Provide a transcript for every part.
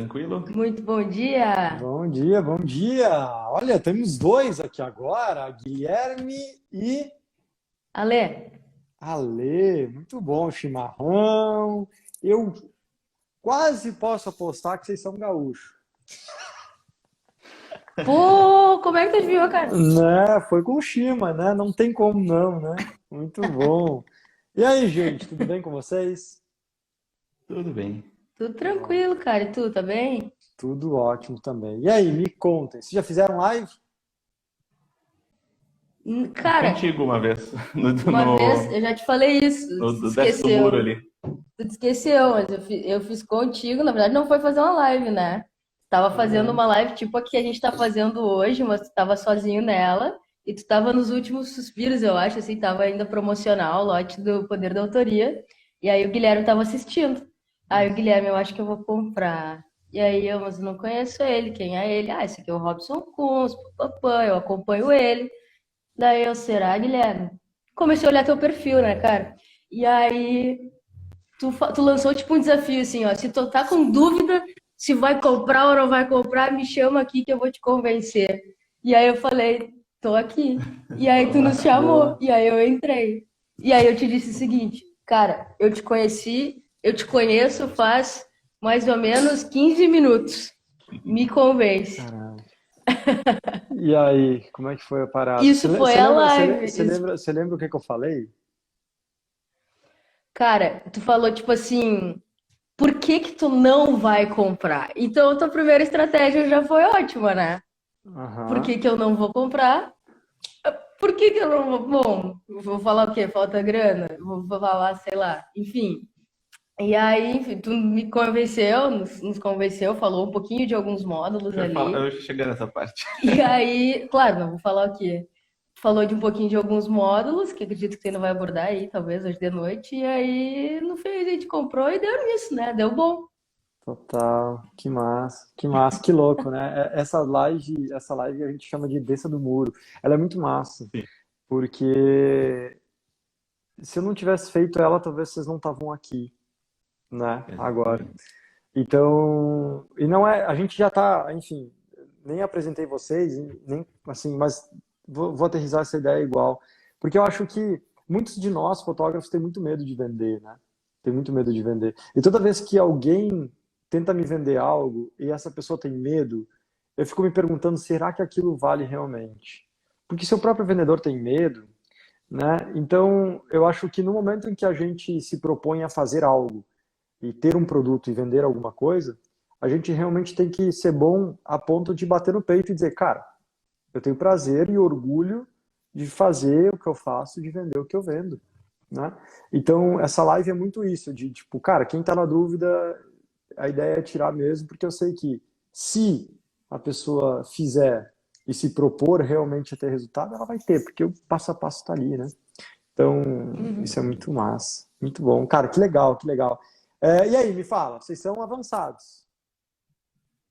Tranquilo? Muito bom dia, Bom dia, bom dia. Olha, temos dois aqui agora, Guilherme e Ale. Ale. Muito bom, chimarrão. Eu quase posso apostar que vocês são gaúchos. Pô, como é que tu adivinhou, cara? Né? Foi com chima, né? Não tem como não, né? Muito bom. E aí, gente, tudo bem com vocês? Tudo bem. Tudo Bom, tranquilo, cara. E tu, tá bem? tudo ótimo também. E aí, me contem, vocês já fizeram live? Cara, Contigo uma vez, uma vez eu já te falei isso, tu desce do muro esqueceu. ali. Tu te esqueceu, mas eu fiz contigo. Na verdade, não foi fazer uma live, né? Tava fazendo Aham. uma live tipo a que a gente tá fazendo hoje, mas tu tava sozinho nela. E tu tava nos últimos suspiros, eu acho, assim, tava ainda promocional, o lote do Poder da Autoria. E aí o Guilherme tava assistindo. Aí o Guilherme, eu acho que eu vou comprar. E aí eu, mas eu não conheço ele, quem é ele? Ah, esse aqui é o Robson Kunz, papapã, eu acompanho ele. Daí eu, será, Guilherme? Comecei a olhar teu perfil, né, cara? E aí tu lançou tipo um desafio assim, ó. Se tu tá com dúvida se vai comprar ou não vai comprar, me chama aqui que eu vou te convencer. E aí eu falei, tô aqui. E aí tu Vamos nos lá. chamou, Boa. e aí eu entrei. E aí eu te disse o seguinte, cara, eu te conheci, eu te conheço faz mais ou menos 15 minutos. Me convence. Caramba. E aí, como é que foi a parada? Isso foi a live. Você lembra o que que eu falei? Cara, tu falou tipo assim, por que que tu não vai comprar? Então, a tua primeira estratégia já foi ótima, né? Por Aham. que que eu não vou comprar? Por que que eu não vou? Bom, vou falar o quê? Falta grana? Vou falar, sei lá, enfim. E aí, enfim, tu me convenceu, nos convenceu, falou um pouquinho de alguns módulos Eu ali. ia chegar nessa parte. E aí, claro, não vou falar o quê? Falou de um pouquinho de alguns módulos, que acredito que você não vai abordar aí, talvez hoje de noite. E aí, no fim, a gente comprou e deu nisso, né? Deu bom. Total. Que massa, que louco, né? Essa live a gente chama de desça do muro. Ela é muito massa, Sim, porque se eu não tivesse feito ela, talvez vocês não estavam aqui, né? Agora. exatamente. Então, e não é, a gente já tá, enfim, nem apresentei vocês, nem assim, mas vou aterrissar essa ideia igual, porque eu acho que muitos de nós, fotógrafos, têm muito medo de vender, né? Tem muito medo de vender. E toda vez que alguém tenta me vender algo e essa pessoa tem medo, eu fico me perguntando, será que aquilo vale realmente? Porque se o próprio vendedor tem medo, né? Então, eu acho que no momento em que a gente se propõe a fazer algo e ter um produto e vender alguma coisa, a gente realmente tem que ser bom a ponto de bater no peito e dizer, cara, eu tenho prazer e orgulho de fazer o que eu faço, de vender o que eu vendo, né? Então, essa live é muito isso, de tipo, cara, quem tá na dúvida, a ideia é tirar mesmo, porque eu sei que se a pessoa fizer e se propor realmente a ter resultado, ela vai ter, porque o passo a passo tá ali, né? Então, isso é Uhum. muito massa, muito bom. Cara, que legal, que legal. É, e aí, me fala, vocês são avançados,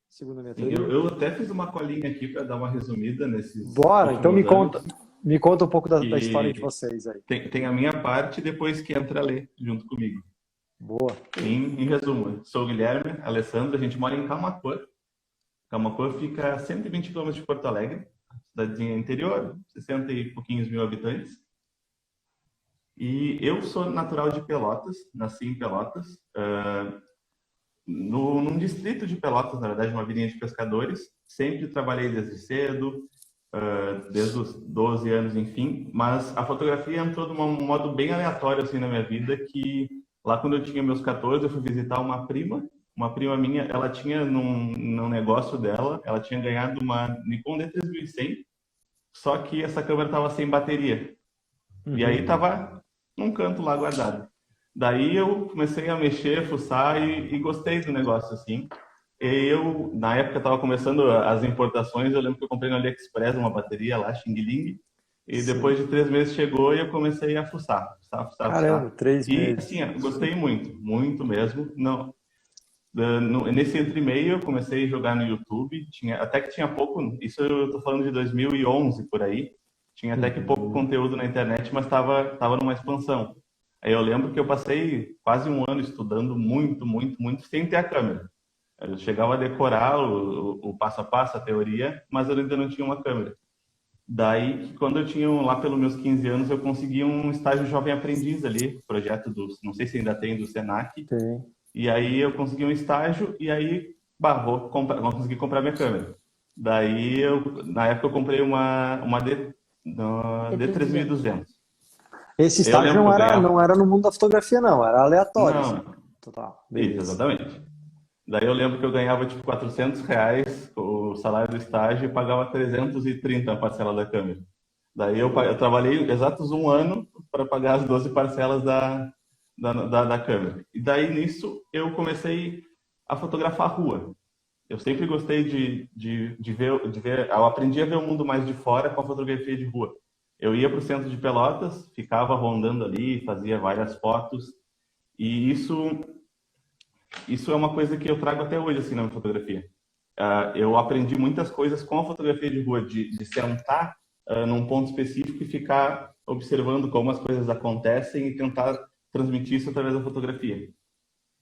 segundo a minha Sim, teoria? eu até fiz uma colinha aqui para dar uma resumida nesses Bora, então últimos anos, me conta um pouco da história de que vocês aí. tem a minha parte depois que entra a Lê junto comigo. Boa. Em resumo, sou o Guilherme, Alessandro, a gente mora em Camaquã. Camaquã fica a 120 quilômetros de Porto Alegre, cidadezinha interior, 60 e pouquinhos mil habitantes. E eu sou natural de Pelotas, nasci em Pelotas, num distrito de Pelotas, na verdade, uma vilinha de pescadores. Sempre trabalhei desde cedo, desde os 12 anos, enfim. Mas a fotografia entrou de um modo bem aleatório assim na minha vida, que lá quando eu tinha meus 14, eu fui visitar uma prima minha, ela tinha num negócio dela, ela tinha ganhado uma Nikon D3100, só que essa câmera estava sem bateria. E aí Uhum. tava num canto lá guardado. Daí eu comecei a mexer, fuçar e gostei do negócio, assim. E eu, na época, estava começando as importações. Eu lembro que eu comprei no AliExpress uma bateria lá, Xing Ling. E depois Sim. de 3 meses chegou e eu comecei a fuçar, fuçar, fuçar, Caramba, fuçar. três E, assim, meses. eu gostei muito, muito mesmo. Não, nesse entre meio eu comecei a jogar no YouTube. Até que tinha pouco, isso eu tô falando de 2011 por aí. Tinha até que pouco Uhum. conteúdo na internet, mas tava numa expansão. Aí eu lembro que eu passei quase um ano estudando muito, muito, muito, sem ter a câmera. Eu chegava a decorar o passo a passo, a teoria, mas eu ainda não tinha uma câmera. Daí, quando eu tinha lá pelos meus 15 anos, eu consegui um estágio jovem aprendiz ali, projeto do, não sei se ainda tem, do Senac. Sim. E aí eu consegui um estágio e aí, vou conseguir comprar minha câmera. Daí, na época, eu comprei uma D300. D3200. Esse Eu estágio lembro que eu não ganhava... era no mundo da fotografia, não, era aleatório, assim. Não, Total, isso, beleza. exatamente. Daí eu lembro que eu ganhava tipo R$ 400 o salário do estágio e pagava 330 a parcela da câmera. Daí eu trabalhei exatos um ano para pagar as 12 parcelas da câmera. E daí nisso eu comecei a fotografar a rua. Eu sempre gostei de ver, eu aprendi a ver o mundo mais de fora com a fotografia de rua. Eu ia para o centro de Pelotas, ficava rondando ali, fazia várias fotos, e isso é uma coisa que eu trago até hoje assim na minha fotografia. Eu aprendi muitas coisas com a fotografia de rua, de sentar num ponto específico e ficar observando como as coisas acontecem e tentar transmitir isso através da fotografia.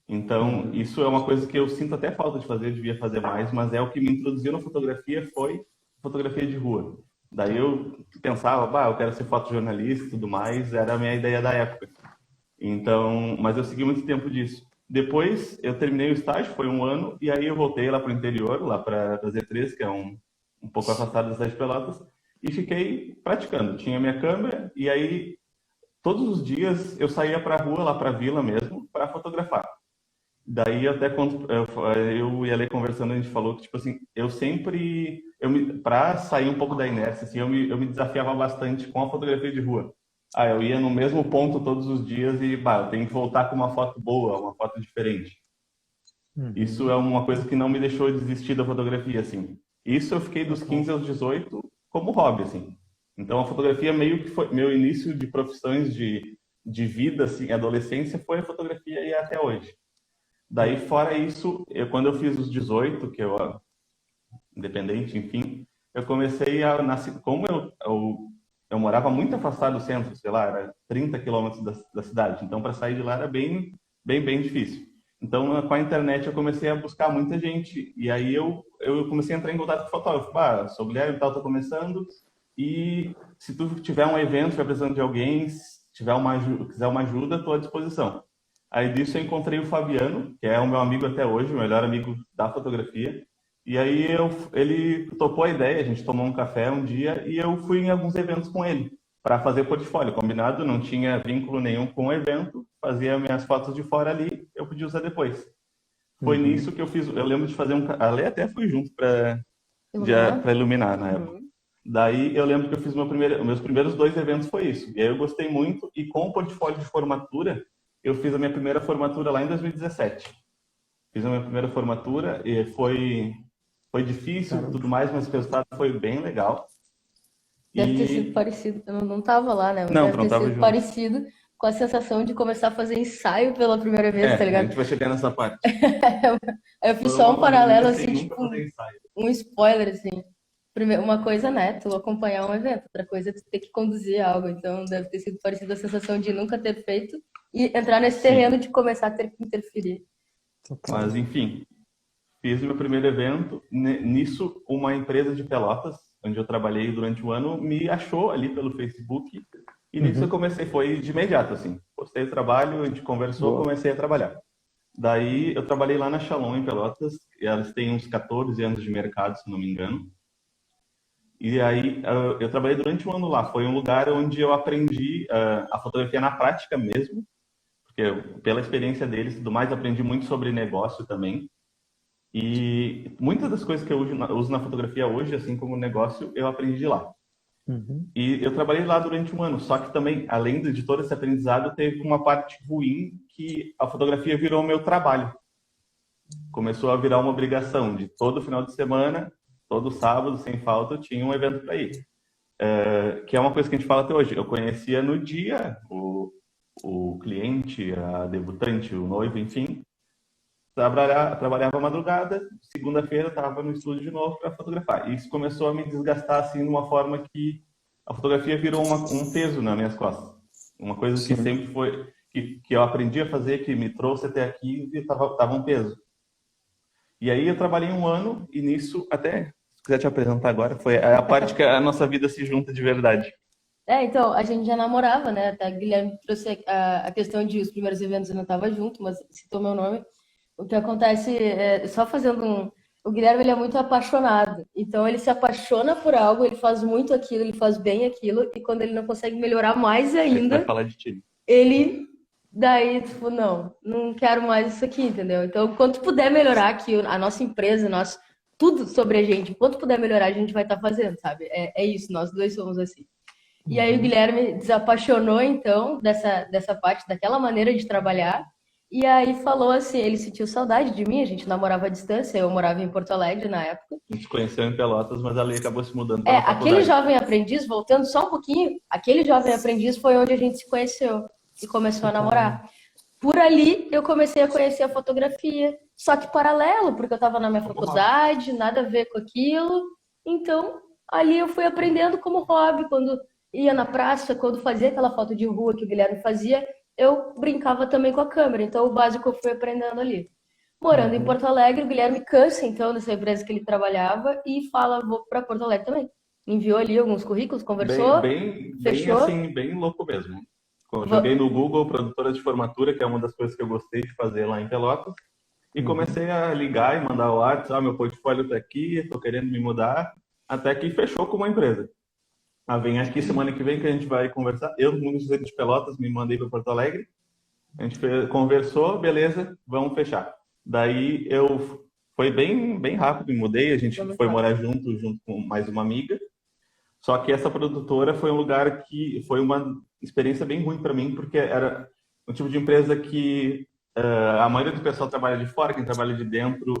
Então, isso é uma coisa que eu sinto até falta de fazer, eu devia fazer mais, mas é o que me introduziu na fotografia, foi fotografia de rua. Daí eu pensava, bah, eu quero ser fotojornalista e tudo mais, era a minha ideia da época. Então, mas eu segui muito tempo disso. Depois eu terminei o estágio, foi um ano, e aí eu voltei lá para o interior, lá para a Z3, que é um pouco afastado da cidade de Pelotas, e fiquei praticando. Tinha minha câmera, e aí todos os dias eu saía para a rua, lá para a vila mesmo, para fotografar. Daí até quando eu e a Lê conversando, a gente falou que, tipo assim, eu sempre, para sair um pouco da inércia, assim, eu me desafiava bastante com a fotografia de rua. Eu ia no mesmo ponto todos os dias e, bah, eu tenho que voltar com uma foto boa, uma foto diferente. Isso é uma coisa que não me deixou desistir da fotografia, assim. Isso eu fiquei dos 15 aos 18 como hobby, assim. Então a fotografia meio que foi meu início de profissões de vida, assim, adolescência foi a fotografia e é até hoje. Daí, fora isso, quando eu fiz os 18, que eu, independente, enfim, eu comecei a nascer, como eu morava muito afastado do centro, sei lá, era 30 quilômetros da cidade, então para sair de lá era bem difícil. Então, com a internet, eu comecei a buscar muita gente, e aí eu comecei a entrar em contato com fotógrafo. Sou Guilherme, tal, tô começando, e se tu tiver um evento, estiver precisando de alguém, se quiser uma ajuda, estou à disposição. Aí disso eu encontrei o Fabiano, que é o meu amigo até hoje, o melhor amigo da fotografia. E aí ele topou a ideia, a gente tomou um café um dia e eu fui em alguns eventos com ele para fazer portfólio. Combinado, não tinha vínculo nenhum com o evento, fazia minhas fotos de fora ali, eu podia usar depois. Foi nisso que eu fiz, eu lembro de fazer a Lê até fui junto para iluminar na época. Daí eu lembro que eu fiz meus primeiros 2 eventos foi isso. E aí eu gostei muito e com o portfólio de formatura, eu fiz a minha primeira formatura lá em 2017. Fiz a minha primeira formatura e foi difícil e tudo mais, mas o resultado foi bem legal. Deve ter sido parecido, eu não tava lá, né? Mas Não, deve não ter tava sido junto. parecido com a sensação de começar a fazer ensaio pela primeira vez, tá A ligado? gente vai chegar nessa parte. Eu fiz só um paralelo, assim, nunca tipo, fazer ensaio. um spoiler, assim. Uma coisa, né, tu acompanhar um evento, outra coisa é tu ter que conduzir algo. Então, deve ter sido parecido a sensação de nunca ter feito e entrar nesse terreno de começar a ter que interferir. Mas, enfim, fiz o meu primeiro evento. Nisso, uma empresa de Pelotas, onde eu trabalhei durante um ano, me achou ali pelo Facebook. E nisso eu comecei, foi de imediato, assim. Postei o trabalho, a gente conversou, comecei a trabalhar. Daí eu trabalhei lá na Shalom, em Pelotas. E elas têm uns 14 anos de mercado, se não me engano. E aí eu trabalhei durante um ano lá. Foi um lugar onde eu aprendi a fotografia na prática mesmo. Porque pela experiência deles e tudo mais, aprendi muito sobre negócio também. E muitas das coisas que eu uso na fotografia hoje, assim como negócio, eu aprendi de lá. E eu trabalhei lá durante um ano, só que também, além de todo esse aprendizado, teve uma parte ruim que a fotografia virou meu trabalho. Começou a virar uma obrigação de todo final de semana, todo sábado, sem falta, eu tinha um evento para ir. Que é uma coisa que a gente fala até hoje. Eu conhecia no dia o cliente, a debutante, o noivo, enfim. Trabalhava à madrugada, segunda-feira estava no estúdio de novo para fotografar. E isso começou a me desgastar assim de uma forma que a fotografia virou um peso nas minhas costas. Uma coisa que sempre foi que eu aprendi a fazer, que me trouxe até aqui e estava um peso. E aí eu trabalhei um ano e nisso, até se quiser te apresentar agora, foi a parte que a nossa vida se junta de verdade. Então, a gente já namorava, né? Até o Guilherme trouxe a questão de os primeiros eventos eu não estava junto, mas citou meu nome. O que acontece só fazendo um. O Guilherme, ele é muito apaixonado. Então, ele se apaixona por algo, ele faz muito aquilo, ele faz bem aquilo, e quando ele não consegue melhorar mais A gente vai ainda, falar de ti. ele daí, tipo, não quero mais isso aqui, entendeu? Então, quanto puder melhorar aqui, a nossa empresa, tudo sobre a gente, quanto puder melhorar, a gente vai estar fazendo, sabe? É isso, nós dois somos assim. E aí o Guilherme desapaixonou, então, dessa parte, daquela maneira de trabalhar. E aí falou assim, ele sentiu saudade de mim, a gente namorava à distância, eu morava em Porto Alegre na época. A gente se conheceu em Pelotas, mas ali acabou se mudando para a Aquele faculdade. jovem aprendiz, voltando só um pouquinho, aquele jovem aprendiz foi onde a gente se conheceu e começou a namorar. Por ali eu comecei a conhecer a fotografia, só que paralelo, porque eu estava na minha faculdade, nada a ver com aquilo. Então, ali eu fui aprendendo como hobby, quando ia na praça, quando fazia aquela foto de rua que o Guilherme fazia, eu brincava também com a câmera. Então, o básico eu fui aprendendo ali. Morando em Porto Alegre, o Guilherme cansa, então, dessa empresa que ele trabalhava e fala, vou para Porto Alegre também. Enviou ali alguns currículos, conversou, Bem fechou. assim, bem louco mesmo. Eu joguei no Google produtora de formatura, que é uma das coisas que eu gostei de fazer lá em Pelotas, e comecei a ligar e mandar o WhatsApp, meu portfólio tá aqui, estou querendo me mudar, até que fechou com uma empresa. Vem aqui semana que vem que a gente vai conversar. Eu, no município de Pelotas, me mandei para Porto Alegre, a gente conversou, beleza, vamos fechar. Daí foi bem rápido, me mudei, a gente foi morar junto com mais uma amiga. Só que essa produtora foi um lugar que foi uma experiência bem ruim para mim, porque era um tipo de empresa que a maioria do pessoal trabalha de fora, quem trabalha de dentro,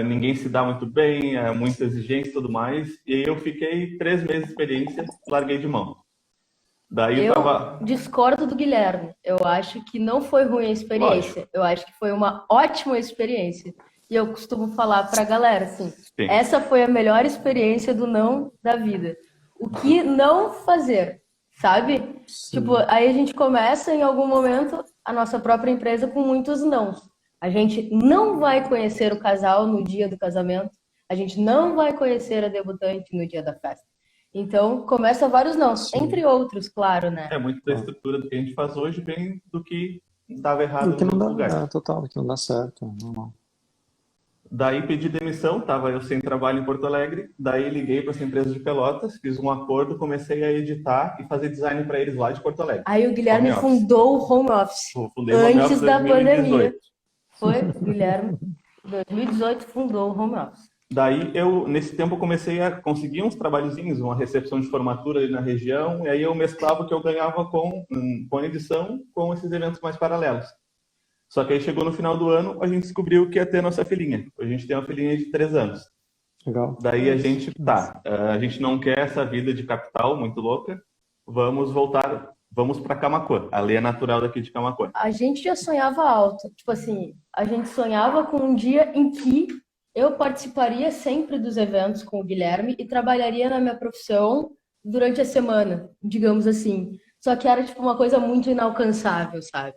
ninguém se dá muito bem, muita exigência e tudo mais. E eu fiquei 3 meses de experiência, larguei de mão. Daí eu discordo do Guilherme. Eu acho que não foi ruim a experiência. Lógico. Eu acho que foi uma ótima experiência. E eu costumo falar pra galera assim, Sim. Essa foi a melhor experiência do não da vida. O que não fazer, sabe? Sim. Tipo, aí a gente começa em algum momento a nossa própria empresa com muitos nãos. A gente não vai conhecer o casal no dia do casamento. A gente não vai conhecer a debutante no dia da festa. Então, começa vários não, entre outros, claro, né? É muito da estrutura do que a gente faz hoje, bem do que estava errado Do que não no dá, lugar. total, do que não dá certo. Não. Daí pedi demissão, estava eu sem trabalho em Porto Alegre, daí liguei para essa empresa de Pelotas, fiz um acordo, comecei a editar e fazer design para eles lá de Porto Alegre. Aí o Guilherme Home office. fundou o home office Fundei o home antes office da 2018. pandemia. Foi, Guilherme, 2018 fundou o home office. Daí nesse tempo, eu comecei a conseguir uns trabalhozinhos, uma recepção de formatura ali na região, e aí eu mesclava o que eu ganhava com edição com esses eventos mais paralelos. Só que aí chegou no final do ano, a gente descobriu que ia ter nossa filhinha. A gente tem uma filhinha de 3 anos. Legal. Daí a gente, a gente não quer essa vida de capital muito louca, vamos para Camaquã. A lei é natural daqui de Camaquã. A gente já sonhava alto. Tipo assim, a gente sonhava com um dia em que eu participaria sempre dos eventos com o Guilherme e trabalharia na minha profissão durante a semana, digamos assim. Só que era tipo uma coisa muito inalcançável, sabe?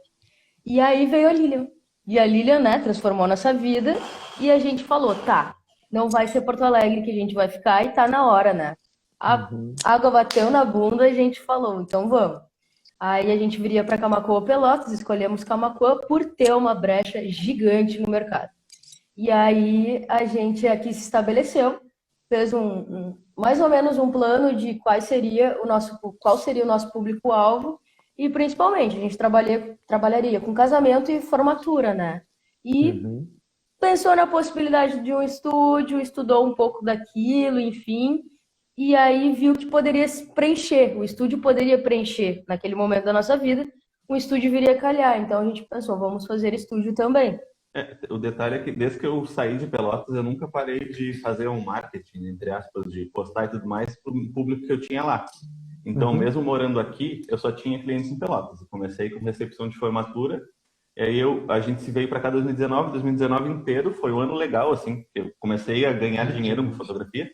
E aí veio a Lilian. E a Lilian, né, transformou nossa vida e a gente falou, tá, não vai ser Porto Alegre que a gente vai ficar e tá na hora, né? A água bateu na bunda e a gente falou, então vamos. Aí a gente viria para Camaquã ou Pelotas, escolhemos Camaquã por ter uma brecha gigante no mercado. E aí a gente aqui se estabeleceu, fez mais ou menos um plano de qual seria o nosso público-alvo e principalmente a gente trabalharia com casamento e formatura, né? E pensou na possibilidade de um estúdio, estudou um pouco daquilo, enfim, e aí viu que poderia preencher, o estúdio poderia preencher naquele momento da nossa vida, um estúdio viria a calhar, então a gente pensou, vamos fazer estúdio também. O detalhe é que desde que eu saí de Pelotas, eu nunca parei de fazer um marketing, entre aspas, de postar e tudo mais para o público que eu tinha lá. Então, mesmo morando aqui, eu só tinha clientes em Pelotas. Eu comecei com recepção de formatura, e aí a gente se veio para cá em 2019 inteiro, foi um ano legal, assim, eu comecei a ganhar dinheiro com fotografia.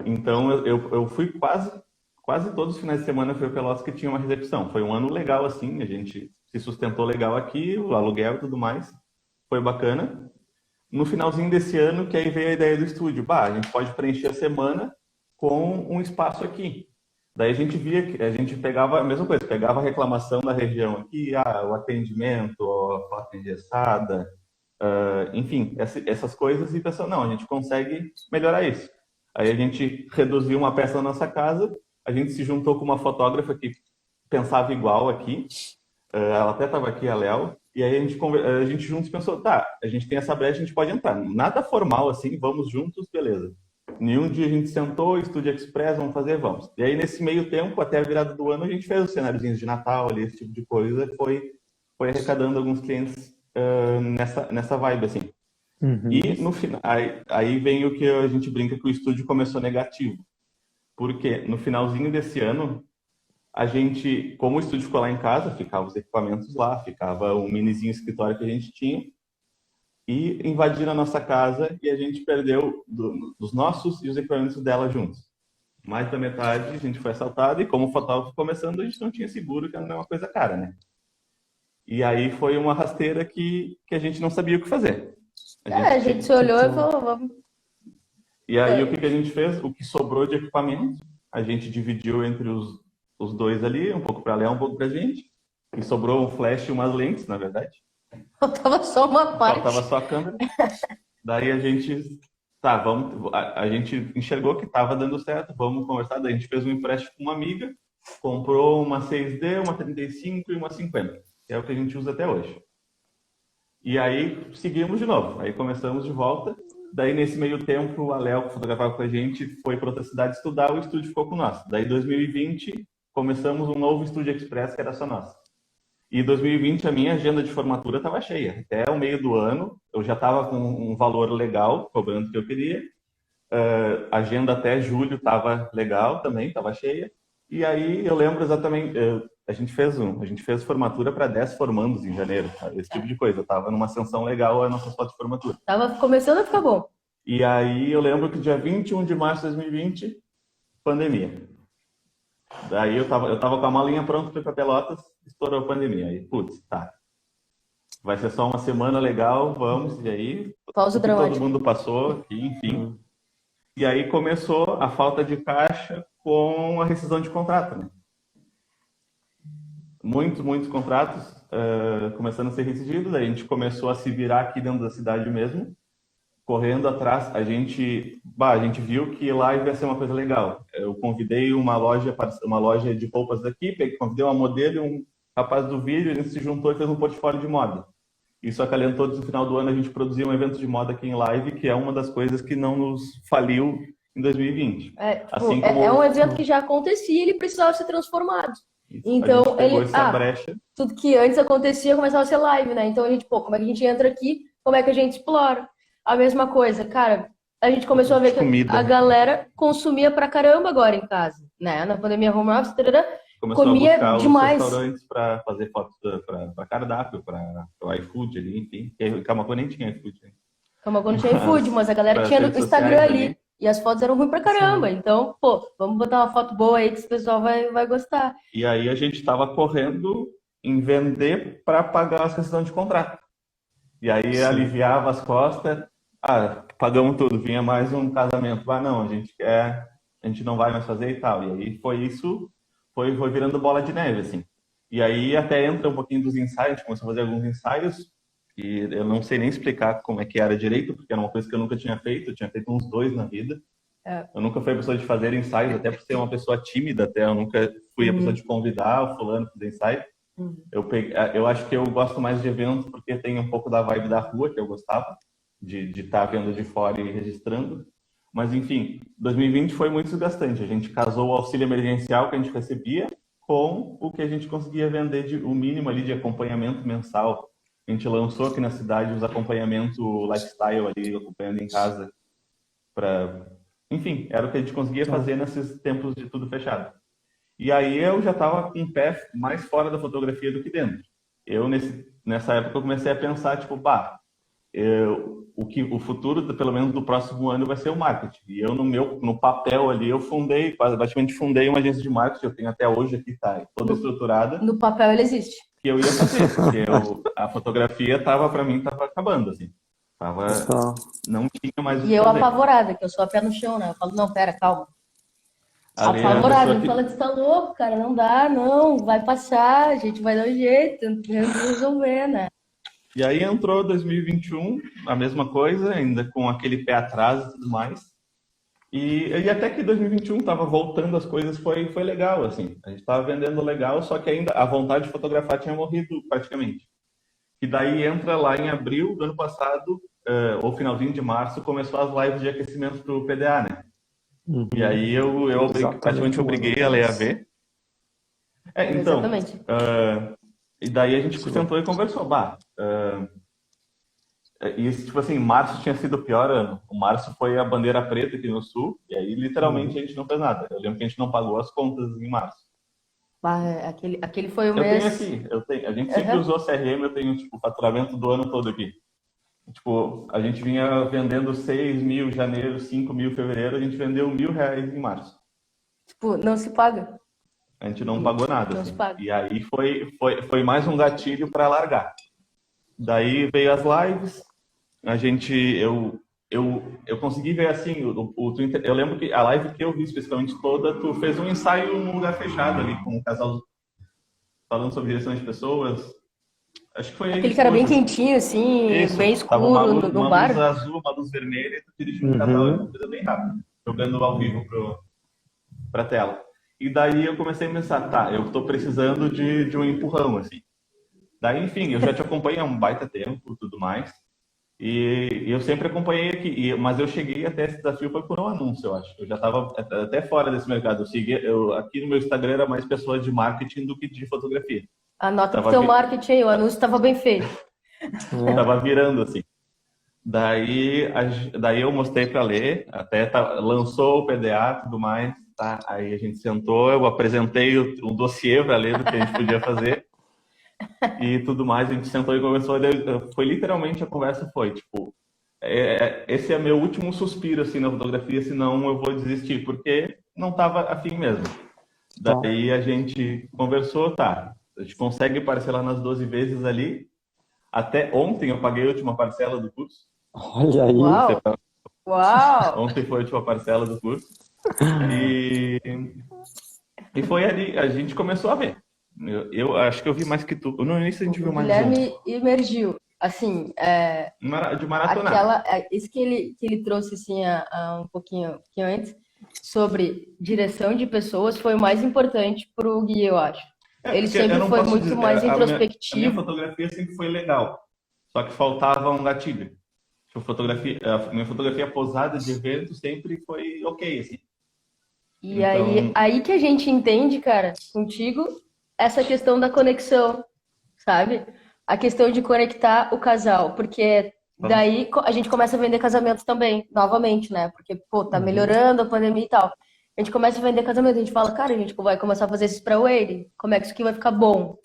Então, eu fui quase todos os finais de semana foi o Pelotas que tinha uma recepção. Foi um ano legal, assim, a gente se sustentou legal aqui, o aluguel e tudo mais. Foi bacana. no finalzinho desse ano que aí veio a ideia do estúdio. Bah, a gente pode preencher a semana com um espaço aqui. Daí a gente via que a gente pegava a mesma coisa, pegava a reclamação da região aqui, o atendimento, a porta engessada, enfim, essas coisas, e pensou, não, a gente consegue melhorar isso. Aí a gente reduziu uma peça na nossa casa, a gente se juntou com uma fotógrafa que pensava igual aqui, ela até estava aqui, a Léo, e aí a gente juntos pensou, tá, a gente tem essa brecha, a gente pode entrar. Nada formal assim, vamos juntos, beleza. Nenhum dia a gente sentou, Estúdio Express, vamos fazer, vamos. E aí nesse meio tempo, até a virada do ano, a gente fez os cenáriozinhos de Natal, ali, esse tipo de coisa, foi arrecadando alguns clientes nessa vibe, assim. Uhum. E no final, aí vem o que a gente brinca que o estúdio começou negativo. Porque no finalzinho desse ano, a gente, como o estúdio ficou lá em casa, ficavam os equipamentos lá, ficava um minizinho escritório que a gente tinha, e invadiram a nossa casa e a gente perdeu dos nossos e os equipamentos dela juntos. Mais da metade a gente foi assaltado e como fotógrafo começando, a gente não tinha seguro, que não é uma coisa cara, né? E aí foi uma rasteira que a gente não sabia o que fazer. A gente se olhou e falou, vamos. E aí o que a gente fez? O que sobrou de equipamento, a gente dividiu entre os dois ali, um pouco para Léo, um pouco pra gente. E sobrou um flash e umas lentes, na verdade. Faltava só uma parte. Faltava só a câmera. Daí a gente, a gente enxergou que estava dando certo, vamos conversar. Daí a gente fez um empréstimo com uma amiga, comprou uma 6D, uma 35 e uma 50, que é o que a gente usa até hoje. E aí seguimos de novo, aí começamos de volta. Daí nesse meio tempo, a Léo, que fotografava com a gente, foi para outra cidade estudar, o estúdio ficou com nós. Daí em 2020, começamos um novo Estúdio Express, que era só nosso. E em 2020 a minha agenda de formatura estava cheia. Até o meio do ano eu já estava com um valor legal, cobrando o que eu queria. A agenda até julho estava legal também, estava cheia. E aí eu lembro exatamente, a gente fez formatura para 10 formandos em janeiro, sabe? Esse tipo de coisa. Eu estava numa ascensão legal a nossa foto de formatura. Tava começando a ficar bom. E aí eu lembro que dia 21 de março de 2020, pandemia. Daí eu tava com a malinha pronta para ir para Pelotas, estourou a pandemia. Aí, putz, tá. Vai ser só uma semana legal, vamos. E aí, Pausa dramática. todo mundo passou, enfim. E aí começou a falta de caixa com a rescisão de contrato, né? Muitos contratos começando a ser rescindidos. Daí a gente começou a se virar aqui dentro da cidade mesmo, correndo atrás. A gente viu que live ia ser uma coisa legal. Eu convidei uma loja de roupas daqui, convidei uma modelo e um rapaz do vídeo, a gente se juntou e fez um portfólio de moda. Isso acalentou no final do ano, a gente produziu um evento de moda aqui em live, que é uma das coisas que não nos faliu em 2020. Assim como... é um evento que já acontecia e ele precisava ser transformado. Então, brecha. Tudo que antes acontecia começava a ser live, né? Então a gente, como é que a gente entra aqui? Como é que a gente explora? A mesma coisa, cara, a gente começou a ver que a galera consumia pra caramba agora em casa, né? Na pandemia home office, começou comia a buscar demais. Os restaurantes para fazer fotos para cardápio, para o iFood ali, enfim. Camacuã nem tinha iFood. Né? Camacuã não tinha iFood, mas a galera tinha no Instagram ali. E as fotos eram ruins pra caramba. Sim. Então, vamos botar uma foto boa aí que o pessoal vai gostar. E aí a gente tava correndo em vender para pagar a rescisão de contrato. E aí Sim. aliviava as costas. Pagamos tudo, vinha mais um casamento. Não, a gente não vai mais fazer e tal. E aí foi virando bola de neve, assim. E aí até entra um pouquinho dos ensaios, a gente começou a fazer alguns ensaios, e eu não sei nem explicar como é que era direito, porque era uma coisa que eu nunca tinha feito, eu tinha feito uns 2 na vida. Eu nunca fui a pessoa de fazer ensaios, até por ser uma pessoa tímida, até eu nunca fui a pessoa de convidar o fulano para fazer ensaio. Eu acho que eu gosto mais de eventos porque tem um pouco da vibe da rua, que eu gostava, de estar vendo de fora e registrando. Mas, enfim, 2020 foi muito desgastante. A gente casou o auxílio emergencial que a gente recebia com o que a gente conseguia vender, o mínimo ali de acompanhamento mensal. A gente lançou aqui na cidade os acompanhamentos lifestyle ali, acompanhando em casa. Enfim, era o que a gente conseguia fazer nesses tempos de tudo fechado. E aí eu já estava com o pé mais fora da fotografia do que dentro. Nessa época, eu comecei a pensar, tipo, o futuro, pelo menos do próximo ano, vai ser o marketing. E eu, no papel ali, eu praticamente fundei uma agência de marketing, eu tenho até hoje aqui, tá toda estruturada. No papel ele existe. Que eu ia fazer, porque a fotografia para mim, estava acabando, assim. Tava, Tá. não tinha mais o E que eu fazer. apavorada, que eu sou a pé no chão, né? Eu falo, não, pera, calma. Ali é a Apavorada, pessoa me fala, que. tu tá louco, cara, não dá, não, vai passar, a gente vai dar um jeito, tentando resolver, né? E aí entrou 2021, a mesma coisa, ainda com aquele pé atrás e tudo mais. E até que 2021 tava voltando as coisas, foi legal, assim. A gente tava vendendo legal, só que ainda a vontade de fotografar tinha morrido praticamente. E daí entra lá em abril do ano passado, ou finalzinho de março, começou as lives de aquecimento pro PDA, né? E Uhum. aí eu praticamente Exatamente um ano obriguei a Lei a atrás. ver. Então, Exatamente. e daí a gente Sigo. sentou e conversou. Bah, e tipo assim, março tinha sido o pior ano. O março foi a bandeira preta aqui no sul, e aí literalmente Uhum. a gente não fez nada. Eu lembro que a gente não pagou as contas em março. Bah, aquele foi o Eu tenho mês. aqui, a gente sempre Aham. usou CRM, eu tenho tipo o faturamento do ano todo aqui. Tipo, a gente vinha vendendo 6 mil em janeiro, 5 mil em fevereiro, a gente vendeu R$ 1.000 em março. Tipo, não se paga. A gente não pagou nada, Não se assim. paga. E aí foi mais um gatilho para largar. Daí veio as lives, a gente, eu consegui ver assim, eu lembro que a live que eu vi especificamente toda, tu fez um ensaio num lugar fechado ali, com um casal falando sobre direção de pessoas. Acho que foi aí Aquele isso cara bem hoje. quentinho, assim, Isso, bem tava escuro, no uma luz bar. azul, uma luz vermelha, e tu dirigiu um casal, era uma Uhum. coisa bem rápida, jogando ao vivo pra tela. E daí eu comecei a pensar, tá, eu tô precisando de um empurrão, assim. Daí, enfim, eu já te acompanho há um baita tempo, tudo mais. E eu sempre acompanhei aqui, mas eu cheguei até esse desafio foi por um anúncio, eu acho. Eu já estava até fora desse mercado. Aqui no meu Instagram era mais pessoas de marketing do que de fotografia. Anota pro Tava, teu marketing aí, o anúncio estava bem feito. É. tava virando assim. Daí eu mostrei para ler, lançou o PDA e tudo mais. Tá? Aí a gente sentou, eu apresentei o dossiê para ler do que a gente podia fazer e tudo mais. A gente sentou e conversou. Foi literalmente a conversa foi tipo esse é meu último suspiro assim na fotografia, senão eu vou desistir, porque não estava afim mesmo. Tá. Daí a gente conversou, tá? A gente consegue parcelar nas 12 vezes ali. Até ontem eu paguei a última parcela do curso. Olha aí. Uau! Uau! Ontem foi a última parcela do curso. E, e foi ali, a gente começou a ver. Eu acho que eu vi mais que tu. No início a gente O viu mais um. Guilherme emergiu. Assim, De maratonar. isso que ele trouxe assim um pouquinho antes sobre direção de pessoas foi o mais importante para o Gui, eu acho. Ele Porque eu sempre não foi posso muito dizer. mais A minha introspectivo. fotografia sempre foi legal. Só que faltava um gatilho. Tipo, a minha fotografia posada de evento sempre foi ok, assim. E Então, aí que a gente entende, cara, contigo, essa questão da conexão, sabe? A questão de conectar o casal, porque daí a gente começa a vender casamentos também, novamente, né? Porque, pô, tá Uhum. melhorando a pandemia e tal. A gente começa a vender casamento, a gente fala, cara, a gente vai começar a fazer esse spray, como é que isso aqui vai ficar bom?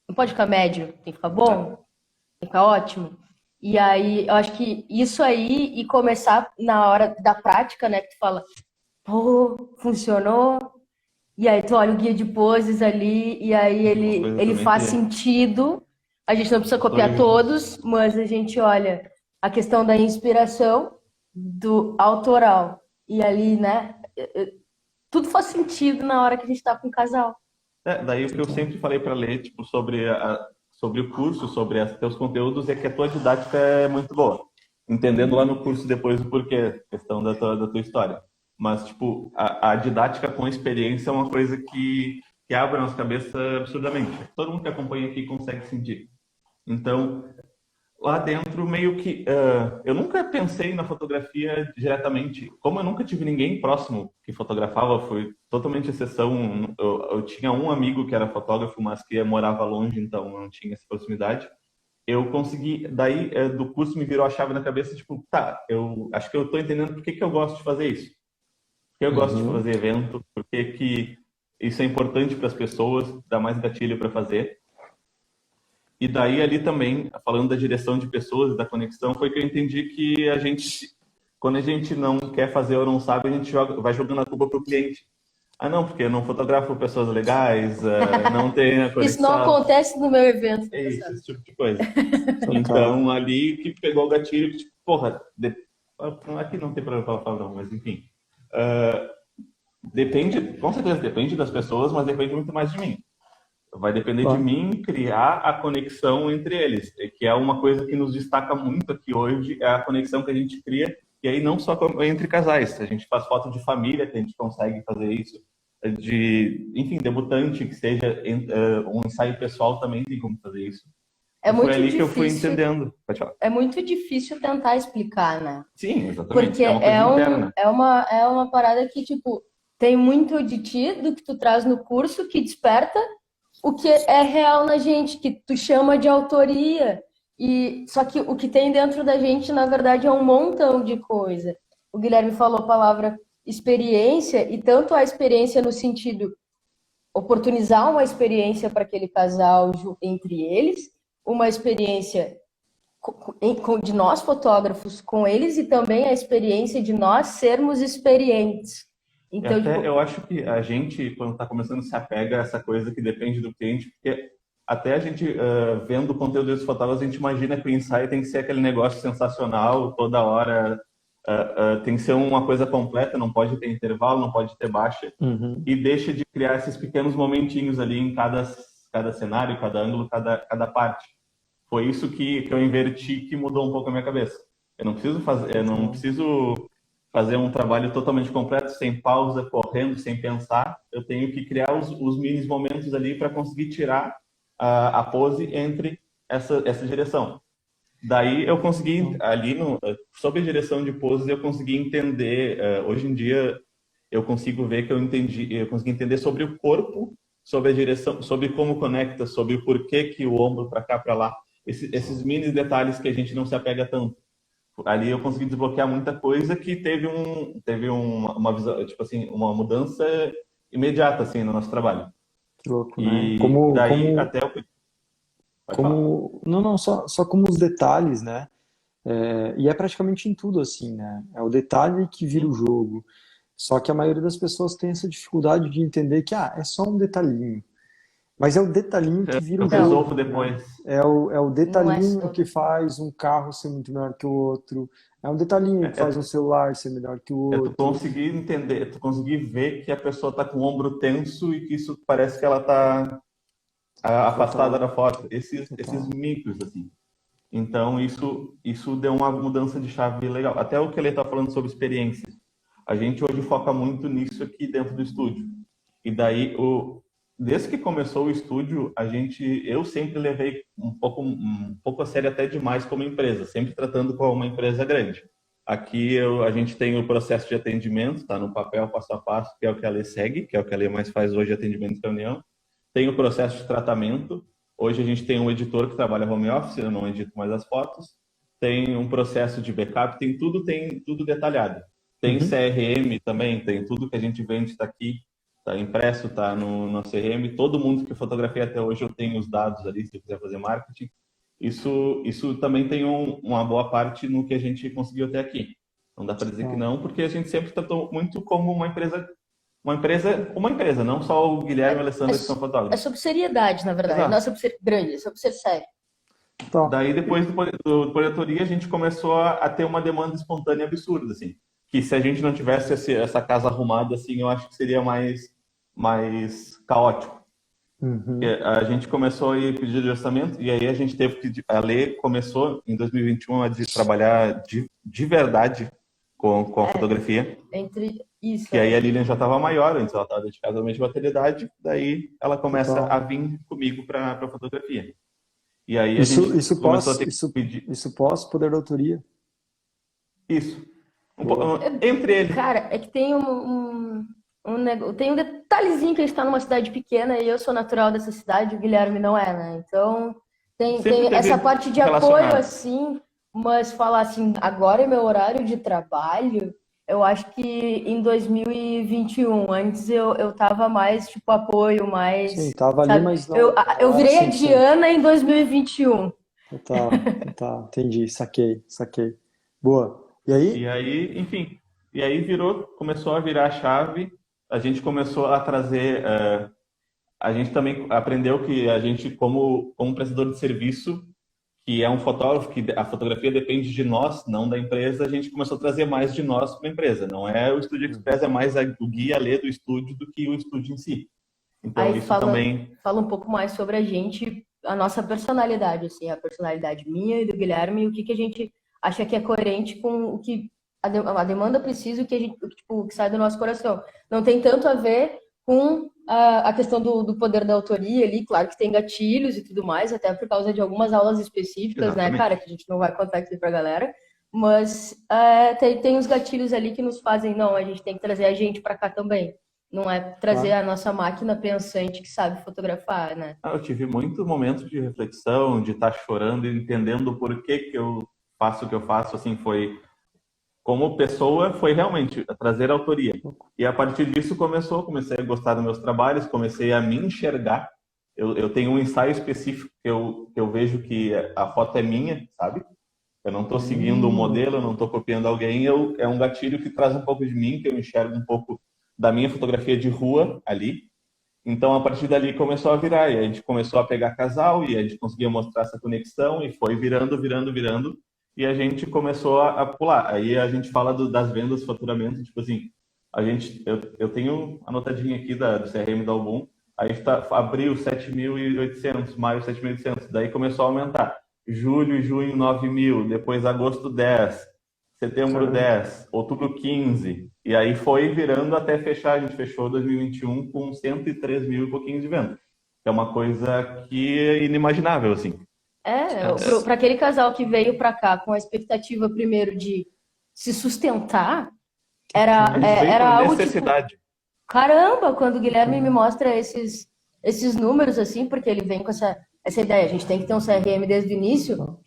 Não pode ficar médio, tem que ficar bom, tem que ficar ótimo. E aí, eu acho que isso aí e começar na hora da prática, né? Que tu fala, pô, funcionou. E aí tu olha o guia de poses ali, e aí uma coisa ele também faz que sentido. A gente não precisa copiar foi. todos, mas a gente olha a questão da inspiração, do autoral. E ali, né? Tudo faz sentido na hora que a gente tá com o casal. Daí o que eu Tá. sempre falei para ler, tipo, sobre o curso, sobre os teus conteúdos, é que a tua didática é muito boa. Entendendo lá no curso depois o porquê, questão da tua história. Mas, tipo, a didática com experiência é uma coisa que abre a nossa cabeça absurdamente. Todo mundo que acompanha aqui consegue sentir. Então, lá dentro, meio que. Eu nunca pensei na fotografia diretamente. Como eu nunca tive ninguém próximo que fotografava, foi totalmente exceção. Eu tinha um amigo que era fotógrafo, mas que morava longe, então não tinha essa proximidade. Eu consegui. Daí, do curso, me virou a chave na cabeça, tipo, tá, eu acho que eu tô entendendo por que que eu gosto de fazer isso. Por que eu gosto de Uhum. fazer evento, por que que isso é importante para as pessoas, dá mais gatilho para fazer. E daí ali também, falando da direção de pessoas e da conexão, foi que eu entendi que quando a gente não quer fazer ou não sabe, a gente vai jogando a culpa pro cliente. Ah, não, porque eu não fotografo pessoas legais, não tem a Isso não conexão. acontece no meu evento, É tá isso, certo? esse tipo de coisa. Total. Então, ali que pegou o gatilho, que, tipo, porra, aqui não tem problema falar palavrão, mas enfim. Ah, depende, com certeza depende das pessoas, mas depende muito mais de mim. Vai depender de Claro. mim criar a conexão entre eles, que é uma coisa que nos destaca muito aqui hoje, é a conexão que a gente cria, e aí não só entre casais, a gente faz foto de família, que a gente consegue fazer isso, de, enfim, debutante, que seja um ensaio pessoal também tem como fazer isso. É E foi muito ali que eu fui difícil, entendendo. Pode falar. é muito difícil tentar explicar, né? Sim, exatamente. Porque É uma coisa interna. é uma parada que, tipo, tem muito de ti, do que tu traz no curso, que desperta o que é real na gente, que tu chama de autoria. E só que o que tem dentro da gente, na verdade, é um montão de coisa. O Guilherme falou a palavra experiência, e tanto a experiência no sentido oportunizar uma experiência para aquele casal entre eles, uma experiência de nós fotógrafos com eles e também a experiência de nós sermos experientes. E Então, até tipo, eu acho que a gente, quando está começando, se apega a essa coisa que depende do cliente, porque até a gente, vendo o conteúdo dos fotógrafos, a gente imagina que o ensaio tem que ser aquele negócio sensacional, toda hora, tem que ser uma coisa completa, não pode ter intervalo, não pode ter baixa, Uhum. e deixa de criar esses pequenos momentinhos ali em cada cenário, cada ângulo, cada parte. Foi isso que eu inverti, que mudou um pouco a minha cabeça. Eu não Total. preciso fazer um trabalho totalmente completo, sem pausa, correndo, sem pensar. Eu tenho que criar os mini momentos ali para conseguir tirar a pose entre essa direção. Daí eu consegui, ali, sob a direção de poses, eu consegui entender. Hoje em dia, eu consigo ver que eu consegui entender sobre o corpo, sobre a direção, sobre como conecta, sobre o porquê que o ombro para cá, para lá. Esses mini detalhes que a gente não se apega tanto. Ali eu consegui desbloquear muita coisa que uma visão, tipo assim, uma mudança imediata assim no nosso trabalho. Que louco, né? E Como, daí como, até eu pode falar. como, não, não, só como os detalhes, né? E é praticamente em tudo assim, né? É o detalhe que vira o Sim. jogo. Só que a maioria das pessoas tem essa dificuldade de entender que, é só um detalhinho. Mas é o detalhinho que vira o Eu não, resolvo jogo, né? depois. É o não é detalhinho sobre. que faz um carro ser muito melhor que o outro. É um detalhinho que É, faz um celular ser melhor que o tu outro. conseguir entender, tu conseguir ver que a pessoa está com o ombro tenso e que isso parece que ela está afastada Total, da foto. Esses total. micros assim. Então isso deu uma mudança de chave legal. Até o que ele está falando sobre experiência. A gente hoje foca muito nisso aqui dentro do estúdio. E daí, desde que começou o estúdio, eu sempre levei um pouco a sério até demais como empresa, sempre tratando como uma empresa grande. Aqui a gente tem o processo de atendimento, está no papel passo a passo, que é o que a Lê segue, que é o que a Lê mais faz hoje, atendimento e reunião. Tem o processo de tratamento. Hoje a gente tem um editor que trabalha home office, eu não edito mais as fotos. Tem um processo de backup, tem tudo detalhado. Tem Uhum. CRM também, tem tudo que a gente vende está aqui, está impresso, está no CRM. Todo mundo que fotografia até hoje eu tenho os dados ali, se eu quiser fazer marketing. Isso também tem uma boa parte no que a gente conseguiu até aqui. Não dá para dizer que Total. não, porque a gente sempre tratou muito como uma empresa, não só o Guilherme e a É, Alessandra que são é fotógrafos. sobre seriedade, na verdade. Não é Exato. sobre ser grande, é sobre ser sério. Total. Daí, depois do Projetoria, a gente começou a ter uma demanda espontânea absurda, assim. Que se a gente não tivesse essa casa arrumada, assim, eu acho que seria mais caótico. Porque Uhum. a gente começou a ir pedir de orçamento, e aí a gente teve que... A Lê começou, em 2021, a trabalhar de verdade com a fotografia. Entre isso, Que aí é. a Lilian já estava maior, antes ela estava dedicada à de maternidade, daí ela começa a Total. vir comigo para fotografia. E aí a Isso, gente isso começou a pós, ter que isso, pedir isso pós poder da autoria. isso. Boa. Entre ele. Cara, é que tem tem um detalhezinho que a gente está numa cidade pequena e eu sou natural dessa cidade, o Guilherme não é, né? Então Sempre tem essa teve parte de apoio relacionado. assim, mas falar assim, agora é meu horário de trabalho, eu acho que em 2021, antes eu tava mais tipo apoio, Sim, mais, tava ali, sabe? mas não, Eu não era virei a 100%. Diana em 2021. Total, total. Entendi, saquei, saquei. Boa. E aí? E aí, enfim, e aí começou a virar a chave. a gente começou a trazer, a gente também aprendeu que a gente, como prestador de serviço, que é um fotógrafo, que a fotografia depende de nós, não da empresa, a gente começou a trazer mais de nós para a empresa. Não é o Estúdio Express, é mais o guia ali do estúdio do que o estúdio em si. Então, Aí isso fala, também... fala um pouco mais sobre a gente, a nossa personalidade, assim, a personalidade minha e do Guilherme, e o que que a gente acha que é coerente com o que a demanda precisa, o que a gente, tipo, o que sai do nosso coração. Não tem tanto a ver com a questão do poder da autoria ali, claro que tem gatilhos e tudo mais, até por causa de algumas aulas específicas, né, Exatamente. cara, que a gente não vai contar aqui pra galera, mas tem os gatilhos ali que nos fazem, não, a gente tem que trazer a gente pra cá também. Não é trazer Claro. a nossa máquina pensante que sabe fotografar, né? Eu tive muitos momentos de reflexão, de estar chorando e entendendo por que que eu faço o que eu faço, assim, foi... Como pessoa, foi realmente trazer autoria. E a partir disso comecei a gostar dos meus trabalhos, comecei a me enxergar. Eu tenho um ensaio específico que eu vejo que a foto é minha, sabe? Eu não estou seguindo um modelo, eu não estou copiando alguém. É um gatilho que traz um pouco de mim, que eu enxergo um pouco da minha fotografia de rua ali. Então, a partir dali começou a virar. E a gente começou a pegar casal e a gente conseguia mostrar essa conexão e foi virando, virando, virando. E a gente começou a pular. Aí a gente fala das vendas, faturamento, tipo assim, eu tenho anotadinho aqui do CRM da Album, a gente abril 7.800, maio 7.800, daí começou a aumentar. Julho e junho 9.000, depois agosto 10, setembro 10, outubro 15. E aí foi virando até fechar, a gente fechou 2021 com 103 mil e pouquinho de venda. É uma coisa que é inimaginável, assim. Para aquele casal que veio para cá com a expectativa primeiro de se sustentar, era Veio por algo tipo, necessidade. caramba, quando o Guilherme me mostra esses números assim, porque ele vem com essa ideia, a gente tem que ter um CRM desde o início,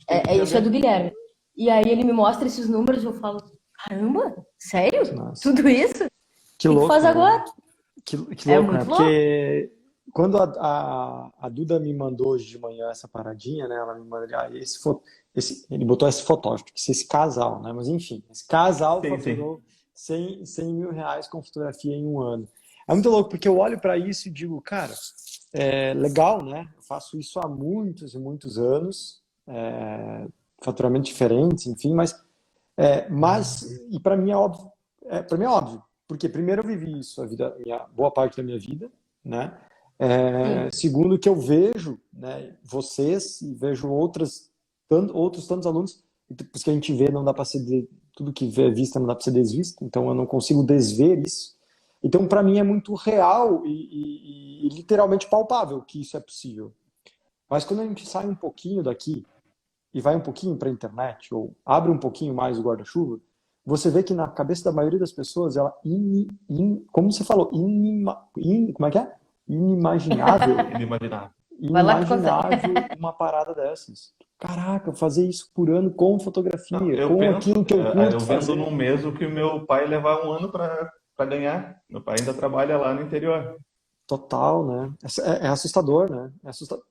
isso é do Guilherme. E aí ele me mostra esses números e eu falo, caramba, sério? Nossa. Tudo isso? Que O louco, que faz né? agora? Que louco, muito né? louco. Porque quando a Duda me mandou hoje de manhã essa paradinha, né? Ela me mandou, ele botou esse fotógrafo, esse casal, né? Mas enfim, esse casal faturou 100 mil reais com fotografia em um ano. É muito louco, porque eu olho para isso e digo, cara, é legal, né? Eu faço isso há muitos e muitos anos, faturamento diferentes, enfim, mas e para mim é óbvio, porque primeiro eu vivi isso boa parte da minha vida, né? Segundo que eu vejo, né, vocês e vejo outros tantos alunos, porque que a gente vê não dá para ser tudo que vê vista não dá para ser desvisto, então eu não consigo desver isso. Então para mim é muito real e literalmente palpável que isso é possível. Mas quando a gente sai um pouquinho daqui e vai um pouquinho para a internet, ou abre um pouquinho mais o guarda-chuva, você vê que na cabeça da maioria das pessoas, ela, como você falou, como é que é? Inimaginável uma parada dessas. Caraca, fazer isso por ano com fotografia, aquilo que eu curto eu vendo num mês o que o meu pai levar um ano para ganhar. Meu pai ainda trabalha lá no interior. Total, né? É assustador, né? Assustador.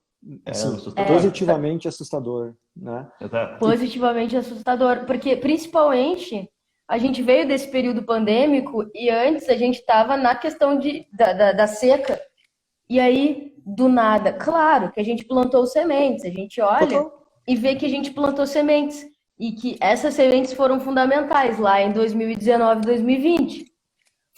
Positivamente assustador, né? Exato. Positivamente assustador, porque principalmente a gente veio desse período pandêmico e antes a gente estava na questão da seca. E aí, do nada, claro que a gente plantou sementes, a gente olha e vê que a gente plantou sementes e que essas sementes foram fundamentais lá em 2019, 2020.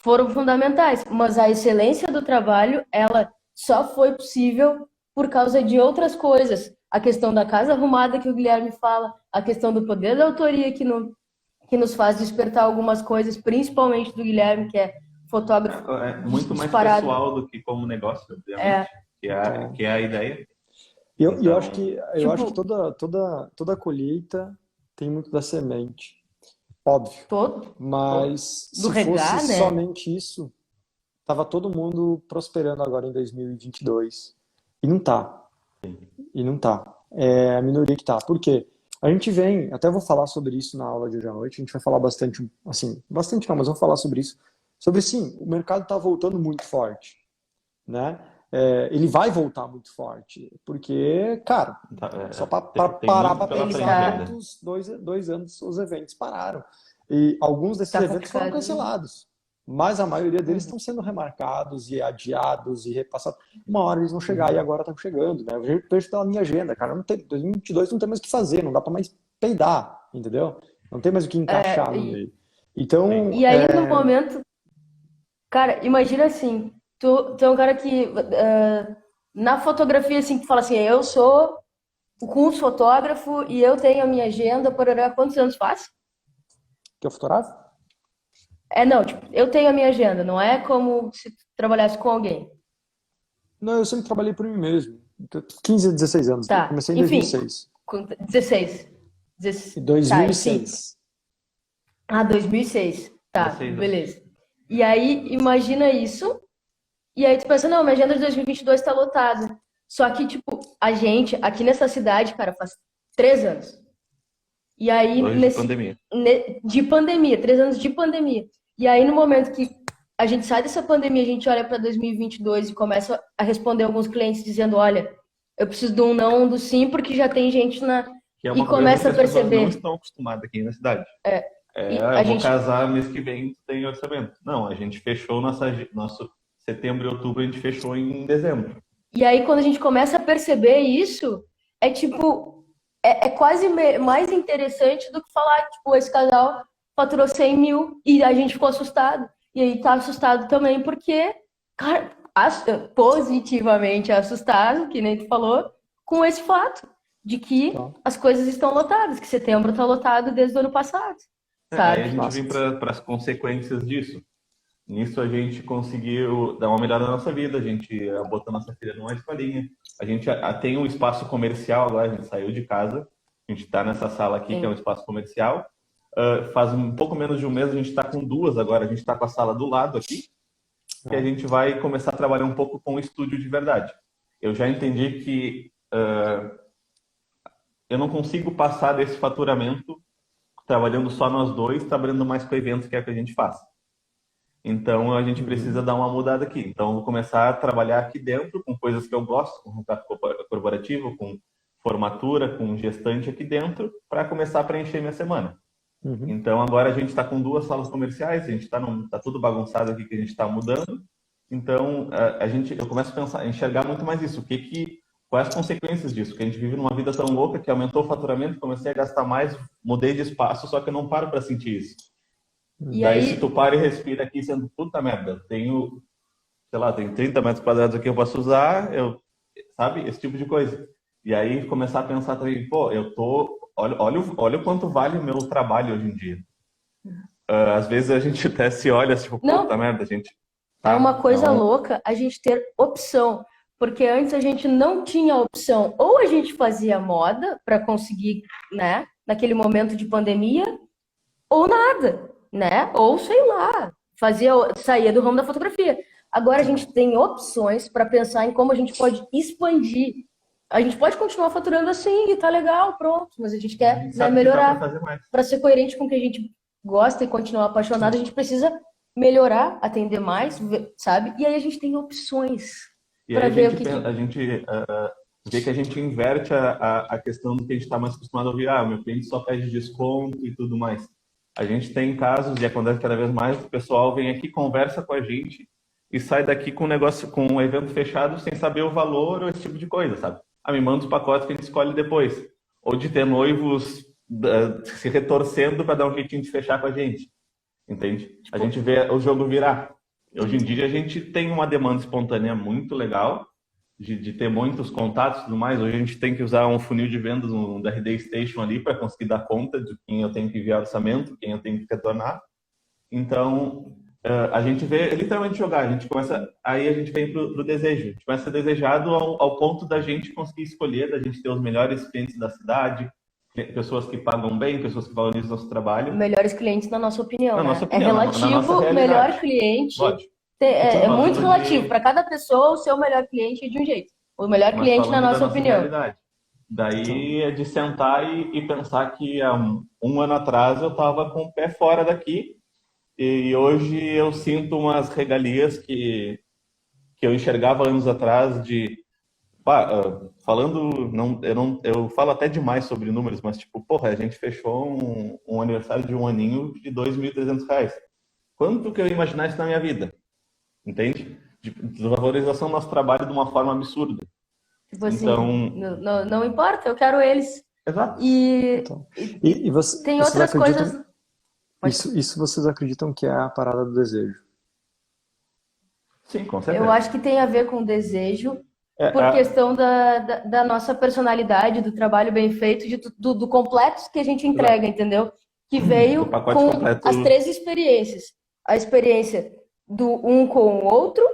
Foram fundamentais, mas a excelência do trabalho, ela só foi possível por causa de outras coisas. A questão da casa arrumada que o Guilherme fala, a questão do poder da autoria que nos faz despertar algumas coisas, principalmente do Guilherme, que é fotógrafo. É muito mais disparado. Pessoal do que como negócio, obviamente, que é a ideia. Eu acho que toda colheita tem muito da semente, óbvio. Mas se fosse somente isso, tava todo mundo prosperando agora em 2022. E não tá. É a minoria que tá. Por quê? A gente vem, até vou falar sobre isso na aula de hoje à noite, a gente vai falar bastante, assim, bastante não, mas vamos falar sobre isso. Sobre, sim, o mercado tá voltando muito forte, né? Ele vai voltar muito forte, porque, cara, só para parar para pensar, dois anos os eventos pararam. E alguns desses eventos foram cancelados, mas a maioria deles estão sendo remarcados e adiados e repassados. Uma hora eles vão chegar e agora estão chegando, né? Eu vejo pela minha agenda, cara, não tem, 2022 não tem mais o que fazer, não dá para mais peidar, entendeu? Não tem mais o que encaixar no meio. Então, E aí, no momento, cara, imagina assim, tu é um cara que, na fotografia, assim, tu fala assim, eu sou o curso fotógrafo e eu tenho a minha agenda, pororá, quantos anos faz? que eu fotografo? Não, tipo, eu tenho a minha agenda, não é como se tu trabalhasse com alguém. Não, eu sempre trabalhei por mim mesmo. 15 a 16 anos. Tá, Comecei em enfim, 2006. com 16. Em Tá, enfim. 2006. 2006. Tá, 16 anos. beleza. E aí, imagina isso, e aí tu pensa, não, minha agenda de 2022 tá lotada. Só que, tipo, a gente, aqui nessa cidade, cara, faz 3 anos. E aí, 2 de pandemia. de pandemia, 3 anos de pandemia. E aí, no momento que a gente sai dessa pandemia, a gente olha para 2022 e começa a responder alguns clientes dizendo, olha, eu preciso do um não, do sim, porque já tem gente na... Que é E uma começa coisa a que as pessoas perceber. não estão acostumadas aqui na cidade. E Eu a vou gente... casar mês que vem, tem orçamento. Não, a gente fechou nosso setembro e outubro, a gente fechou em dezembro. E aí, quando a gente começa a perceber isso, é tipo, é quase mais interessante do que falar, tipo, esse casal faturou 100 mil e a gente ficou assustado. E aí tá assustado também porque, cara, positivamente assustado, que nem tu falou, com esse fato de que as coisas estão lotadas, que setembro tá lotado desde o ano passado, Aí sabe? a gente vem para as consequências disso. Nisso a gente conseguiu dar uma melhora na nossa vida, a gente botou nossa filha numa escolinha, a gente tem um espaço comercial agora, a gente saiu de casa, a gente está nessa sala aqui, que é um espaço comercial. Faz um pouco menos de um mês a gente está com 2 agora, a gente está com a sala do lado aqui, e a gente vai começar a trabalhar um pouco com o estúdio de verdade. Eu já entendi que eu não consigo passar desse faturamento trabalhando só nós dois, trabalhando mais com eventos, que é o que a gente faz. Então a gente precisa dar uma mudada aqui. Então eu vou começar a trabalhar aqui dentro com coisas que eu gosto, com retrato corporativo, com formatura, com gestante aqui dentro, para começar a preencher minha semana. Então agora a gente está com 2 salas comerciais, a gente tá tudo bagunçado aqui que a gente está mudando. Então eu começo a pensar, a enxergar muito mais isso. Quais as consequências disso? Que a gente vive numa vida tão louca que aumentou o faturamento, comecei a gastar mais, mudei de espaço, só que eu não paro para sentir isso. E Daí, aí, se tu para e respira aqui, sendo puta merda, tenho 30 metros quadrados aqui que eu posso usar, sabe? Esse tipo de coisa. E aí começar a pensar também, pô, olha o quanto vale o meu trabalho hoje em dia. Às vezes a gente até se olha, tipo, puta merda, a gente... É uma coisa louca a gente ter opção, porque antes a gente não tinha opção. Ou a gente fazia moda para conseguir, né, naquele momento de pandemia, ou nada, né? Ou sei lá, saía do ramo da fotografia. Agora a gente tem opções para pensar em como a gente pode expandir. A gente pode continuar faturando assim e tá legal, pronto, mas a gente quer, né, melhorar. Para ser coerente com o que a gente gosta e continuar apaixonado, a gente precisa melhorar, atender mais, sabe? E aí a gente tem opções para ver o que... A gente vê que a gente inverte a questão do que a gente está mais acostumado a ouvir. O meu cliente só pede desconto e tudo mais. A gente tem casos, e acontece cada vez mais, o pessoal vem aqui, conversa com a gente e sai daqui com um evento fechado sem saber o valor ou esse tipo de coisa, sabe? Me manda os pacotes que a gente escolhe depois. Ou de ter noivos se retorcendo para dar um jeitinho de fechar com a gente. Entende? A gente vê o jogo virar. Hoje em dia a gente tem uma demanda espontânea muito legal, de ter muitos contatos e tudo mais. Hoje a gente tem que usar um funil de vendas da RD Station ali para conseguir dar conta de quem eu tenho que enviar orçamento, quem eu tenho que retornar. Então, a gente vê literalmente jogar. Aí a gente vem pro desejo. A gente começa a ser desejado ao ponto da gente conseguir escolher, da gente ter os melhores clientes da cidade, pessoas que pagam bem, pessoas que valorizam o nosso trabalho. Melhores clientes, na nossa opinião, na né? nossa opinião, é relativo, na nossa melhor cliente. Lógico. É muito relativo. Para cada pessoa, o seu melhor cliente é de um jeito. O melhor cliente, na nossa opinião. Realidade. Daí é de sentar e pensar que há um ano atrás eu estava com o pé fora daqui e hoje eu sinto umas regalias que eu enxergava anos atrás falando, eu falo até demais sobre números, mas tipo, porra, a gente fechou um aniversário de um aninho de R$ 2.300. quanto que eu ia imaginar isso na minha vida? Entende? De valorização do nosso trabalho de uma forma absurda. Tipo assim, Então, não importa, eu quero eles. exato. E Então, e tem vocês outras acreditam, coisas. Pode isso vocês acreditam que é a parada do desejo? Sim, com Eu certeza. acho que tem a ver com desejo, É, por questão da nossa personalidade, do trabalho bem feito, do complexo que a gente entrega, entendeu? Que do veio pacote com completo. as 3 experiências. A experiência do um com o outro,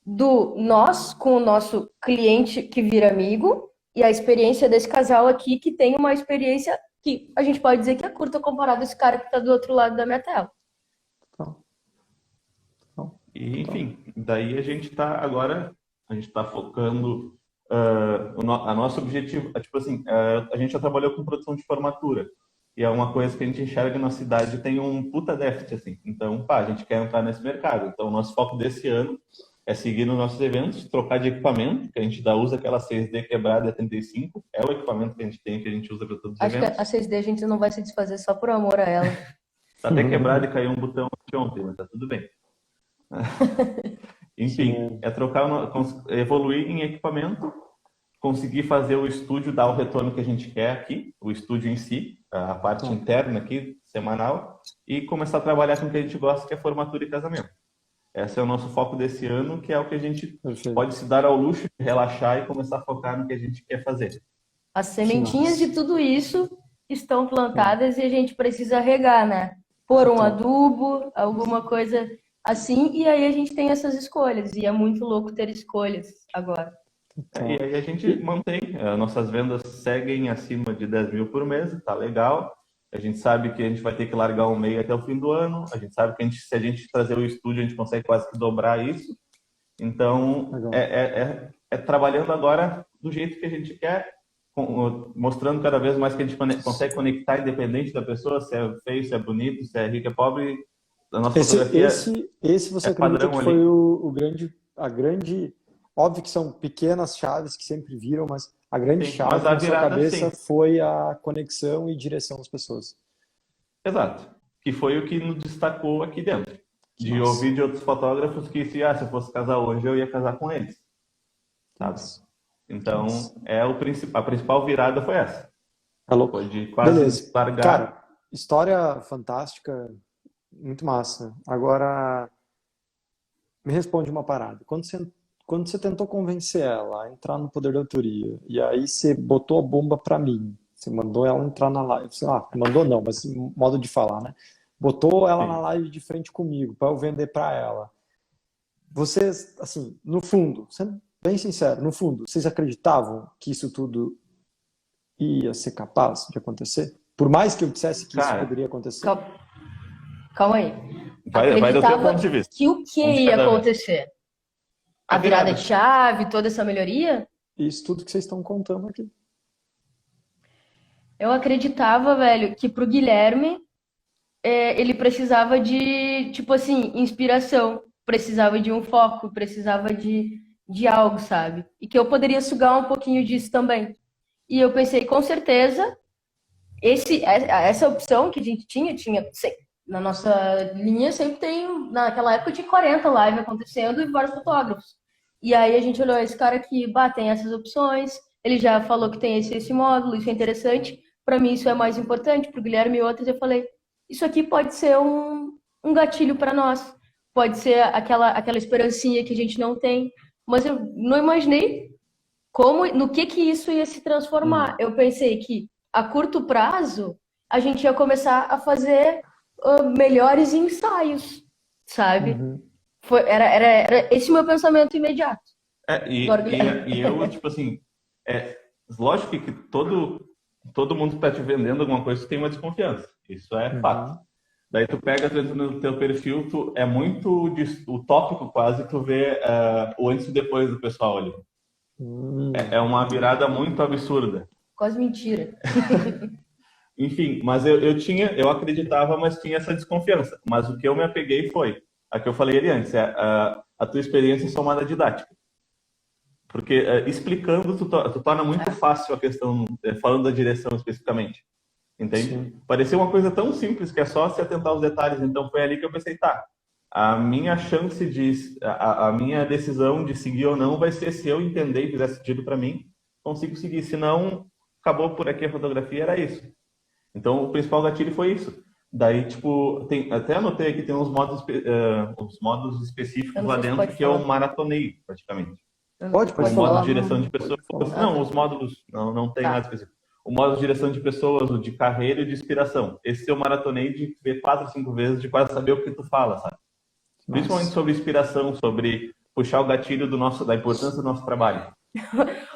do nós com o nosso cliente que vira amigo, e a experiência desse casal aqui, que tem uma experiência que a gente pode dizer que é curta comparado a esse cara que está do outro lado da minha tela. E, enfim, daí a gente está focando, a nosso objetivo, tipo assim, a gente já trabalhou com produção de formatura, e é uma coisa que a gente enxerga na cidade tem um puta déficit, assim. Então, a gente quer entrar nesse mercado. Então, o nosso foco desse ano é seguir nos nossos eventos, trocar de equipamento, que a gente usa aquela 6D quebrada e a 35, é o equipamento que a gente tem, que a gente usa para todos os Acho que eventos. a 6D a gente não vai se desfazer só por amor a ela. Tá até quebrado e caiu um botão ontem, mas tá tudo bem. Enfim, é evoluir em equipamento, conseguir fazer o estúdio dar o retorno que a gente quer aqui, o estúdio em si, a parte interna aqui, semanal, e começar a trabalhar com o que a gente gosta, que é formatura e casamento. Esse é o nosso foco desse ano, que é o que a gente pode se dar ao luxo de relaxar e começar a focar no que a gente quer fazer. As sementinhas de tudo isso estão plantadas e a gente precisa regar, né? Pôr um adubo, alguma coisa assim, e aí a gente tem essas escolhas. E é muito louco ter escolhas agora. E aí a gente mantém, nossas vendas seguem acima de 10 mil por mês, tá legal. A gente sabe que a gente vai ter que largar um MEI até o fim do ano. A gente sabe que se a gente trazer o estúdio, a gente consegue quase que dobrar isso. Então, é trabalhando agora do jeito que a gente quer, mostrando cada vez mais que a gente consegue conectar independente da pessoa, se é feio, se é bonito, se é rico, é pobre. A nossa fotografia esse você acredita que foi a grande... Óbvio que são pequenas chaves que sempre viram, mas a grande chave na sua cabeça foi a conexão e direção das pessoas. Exato. Que foi o que nos destacou aqui dentro. De ouvir de outros fotógrafos que se eu fosse casar hoje, eu ia casar com eles. Sabe? Então, a principal virada foi essa. É louco. Foi de quase largar. Cara, história fantástica, muito massa. Agora, me responde uma parada. Quando você tentou convencer ela a entrar no Poder da Autoria, e aí você botou a bomba pra mim, você mandou ela entrar na live, mandou não, mas modo de falar, né? Botou ela na live de frente comigo, para eu vender pra ela. Vocês, assim, no fundo, sendo bem sincero, no fundo, vocês acreditavam que isso tudo ia ser capaz de acontecer? Por mais que eu dissesse que isso poderia acontecer? Calma aí. Vai do teu ponto de vista. Que o que ia acontecer? A virada de chave, toda essa melhoria? Isso tudo que vocês estão contando aqui. Eu acreditava, velho, que pro Guilherme ele precisava de, tipo assim, inspiração. Precisava de um foco, precisava de algo, sabe? E que eu poderia sugar um pouquinho disso também. E eu pensei, com certeza, essa opção que a gente tinha, na nossa linha sempre tem, naquela época tinha 40 lives acontecendo e vários fotógrafos. E aí a gente olhou, esse cara aqui, tem essas opções, ele já falou que tem esse módulo, isso é interessante, para mim isso é mais importante, para o Guilherme e outros eu falei, isso aqui pode ser um gatilho para nós, pode ser aquela esperancinha que a gente não tem, mas eu não imaginei no que isso ia se transformar. Eu pensei que a curto prazo a gente ia começar a fazer melhores ensaios, sabe? Era esse meu pensamento imediato. E eu, tipo assim, lógico que todo mundo que tá te vendendo alguma coisa tem uma desconfiança. Isso é fato. Daí tu pega dentro do teu perfil, é muito utópico quase tu vê o antes e depois do pessoal ali. É uma virada muito absurda. Quase mentira. Enfim, mas eu acreditava, mas tinha essa desconfiança. Mas o que eu me apeguei foi a que eu falei ali antes, a tua experiência somada didática. Porque explicando, tu torna muito fácil a questão, falando da direção especificamente. entende? Sim. Parecia uma coisa tão simples que é só se atentar aos detalhes. Então foi ali que eu pensei, tá, a minha chance a minha decisão de seguir ou não vai ser se eu entender e fizer sentido para mim, consigo seguir. Se não, acabou por aqui a fotografia, era isso. Então o principal gatilho foi isso. Daí, tipo, até anotei aqui, tem uns modos específicos lá dentro que eu maratonei, praticamente. Pode O modo falar. de direção de pessoas. Não, os módulos não tem nada específico. O modo de direção de pessoas, o de carreira e de inspiração. Esse eu maratonei de ver 4 ou 5 vezes, de quase saber o que tu fala, sabe? Principalmente sobre inspiração, sobre puxar o gatilho da importância do nosso trabalho.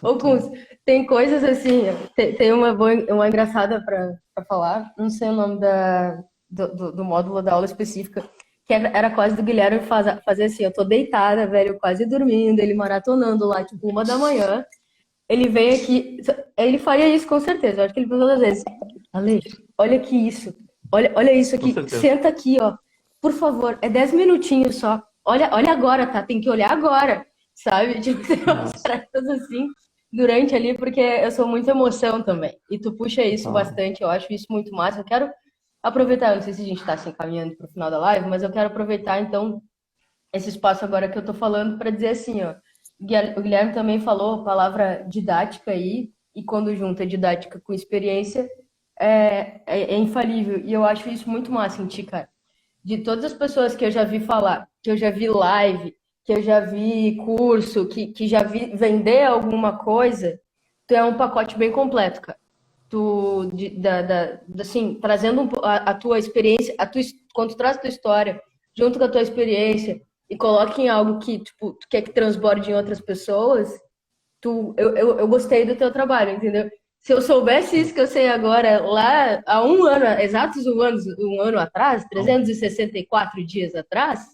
Ô, Kunz, tem coisas assim, tem uma engraçada pra falar, não sei o nome do módulo da aula específica, que era quase do Guilherme fazer assim, eu tô deitada, velho, quase dormindo, ele maratonando lá, tipo, 1 da manhã, ele veio aqui, ele faria isso com certeza, eu acho que ele fez todas as vezes. Ale, olha aqui isso, olha isso aqui, senta aqui, ó, por favor, é 10 minutinhos só, olha agora, tá, tem que olhar agora, sabe, tipo, tem umas práticas assim, durante ali, porque eu sou muita emoção também, e tu puxa isso bastante, eu acho isso muito massa, eu quero aproveitar, eu não sei se a gente tá assim, caminhando pro final da live, mas eu quero aproveitar, então, esse espaço agora que eu tô falando para dizer assim, ó, o Guilherme também falou a palavra didática aí, e quando junta didática com experiência, é infalível. E eu acho isso muito massa em ti, cara. De todas as pessoas que eu já vi falar, que eu já vi live, que eu já vi curso, que já vi vender alguma coisa, tu é um pacote bem completo, cara. Tu, assim, trazendo a tua experiência, quando tu traz a tua história, junto com a tua experiência, e coloca em algo que, tipo, tu quer que transborde em outras pessoas, eu gostei do teu trabalho, entendeu? Se eu soubesse isso que eu sei agora, lá há exatos um ano atrás, 364 dias atrás,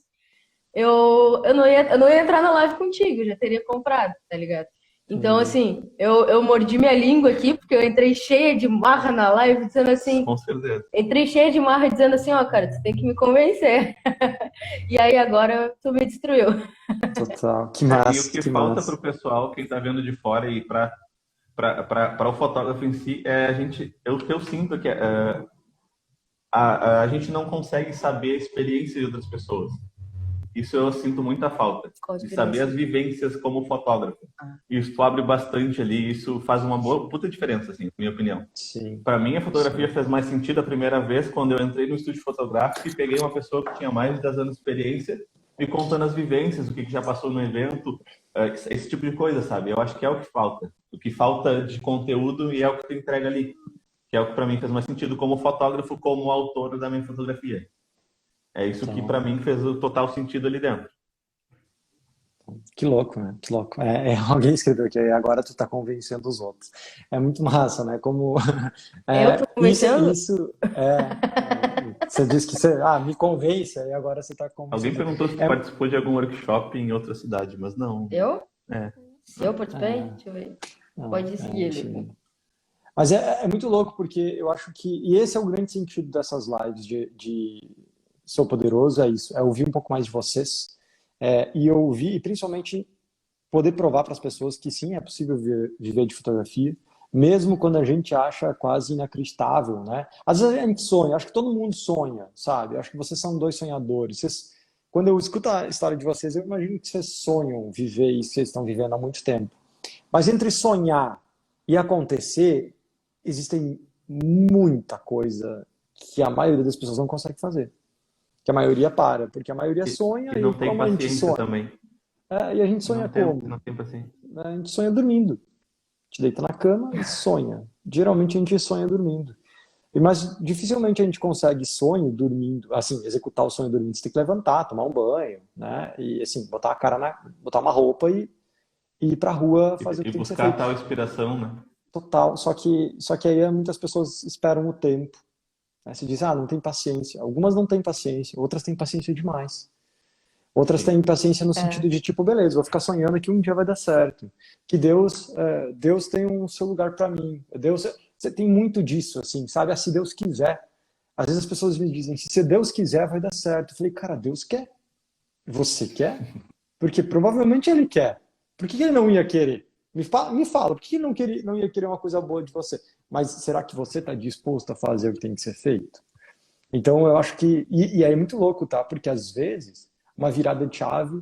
eu não ia entrar na live contigo, já teria comprado, tá ligado? Então, assim, eu mordi minha língua aqui, porque eu entrei cheia de marra na live, dizendo assim... Com certeza. Entrei cheia de marra, dizendo assim, ó, cara, tu tem que me convencer. E aí, agora, tu me destruiu. Total, que massa. E o que falta pro pessoal, quem tá vendo de fora e para o fotógrafo em si, o que eu sinto que a gente não consegue saber a experiência de outras pessoas. Isso eu sinto muita falta, de saber as vivências como fotógrafo. Isso abre bastante ali, isso faz uma puta diferença, assim, na minha opinião. Para mim, a fotografia fez mais sentido a primeira vez quando eu entrei no estúdio fotográfico e peguei uma pessoa que tinha mais de 10 anos de experiência me contando as vivências, o que já passou no evento, esse tipo de coisa, sabe? Eu acho que é o que falta. O que falta de conteúdo e é o que tu entrega ali. Que é o que para mim fez mais sentido como fotógrafo, como autor da minha fotografia. É isso que para mim fez o total sentido ali dentro. Que louco, né? Que louco. Alguém escreveu aqui, agora tu tá convencendo os outros. É muito massa, né? Como... eu tô convencendo? Você disse que me convence, e agora você tá convencendo. Alguém perguntou se participou de algum workshop em outra cidade, mas não. Eu? Eu participei? Deixa eu ver. Pode seguir ele. Mas é muito louco, porque eu acho que... E esse é o grande sentido dessas lives de Sou Poderoso, é isso. É ouvir um pouco mais de vocês. E ouvir, e principalmente poder provar para as pessoas que sim, é possível viver de fotografia, mesmo quando a gente acha quase inacreditável, né? Às vezes a gente sonha, acho que todo mundo sonha, sabe? Acho que vocês são 2 sonhadores. Quando eu escuto a história de vocês, eu imagino que vocês sonham viver isso que vocês estão vivendo há muito tempo. Mas entre sonhar e acontecer, existem muita coisa que a maioria das pessoas não consegue fazer. Que a maioria para, porque a maioria sonha e não tem paciência também. E a gente sonha como? Não tem paciência. A gente sonha dormindo. A gente deita na cama e sonha. Geralmente a gente sonha dormindo. Mas dificilmente a gente consegue sonho dormindo, assim, executar o sonho dormindo. Você tem que levantar, tomar um banho, né? E assim, botar uma roupa e ir pra rua fazer o que tem que ser feito. E buscar tal inspiração, né? Total. Só que aí muitas pessoas esperam o tempo. Você diz, não tem paciência. Algumas não têm paciência, outras têm paciência demais. Outras têm paciência no sentido de tipo, beleza, vou ficar sonhando que um dia vai dar certo. Que Deus tem um seu lugar para mim. Você tem muito disso, assim, sabe? Se Deus quiser. Às vezes as pessoas me dizem, se Deus quiser, vai dar certo. Eu falei, cara, Deus quer. Você quer? Porque provavelmente Ele quer. Por que Ele não ia querer? Me fala, por que Ele não ia querer uma coisa boa de você? mas será que você está disposto a fazer o que tem que ser feito? Então, eu acho que... E aí é muito louco, tá? Porque, às vezes, uma virada de chave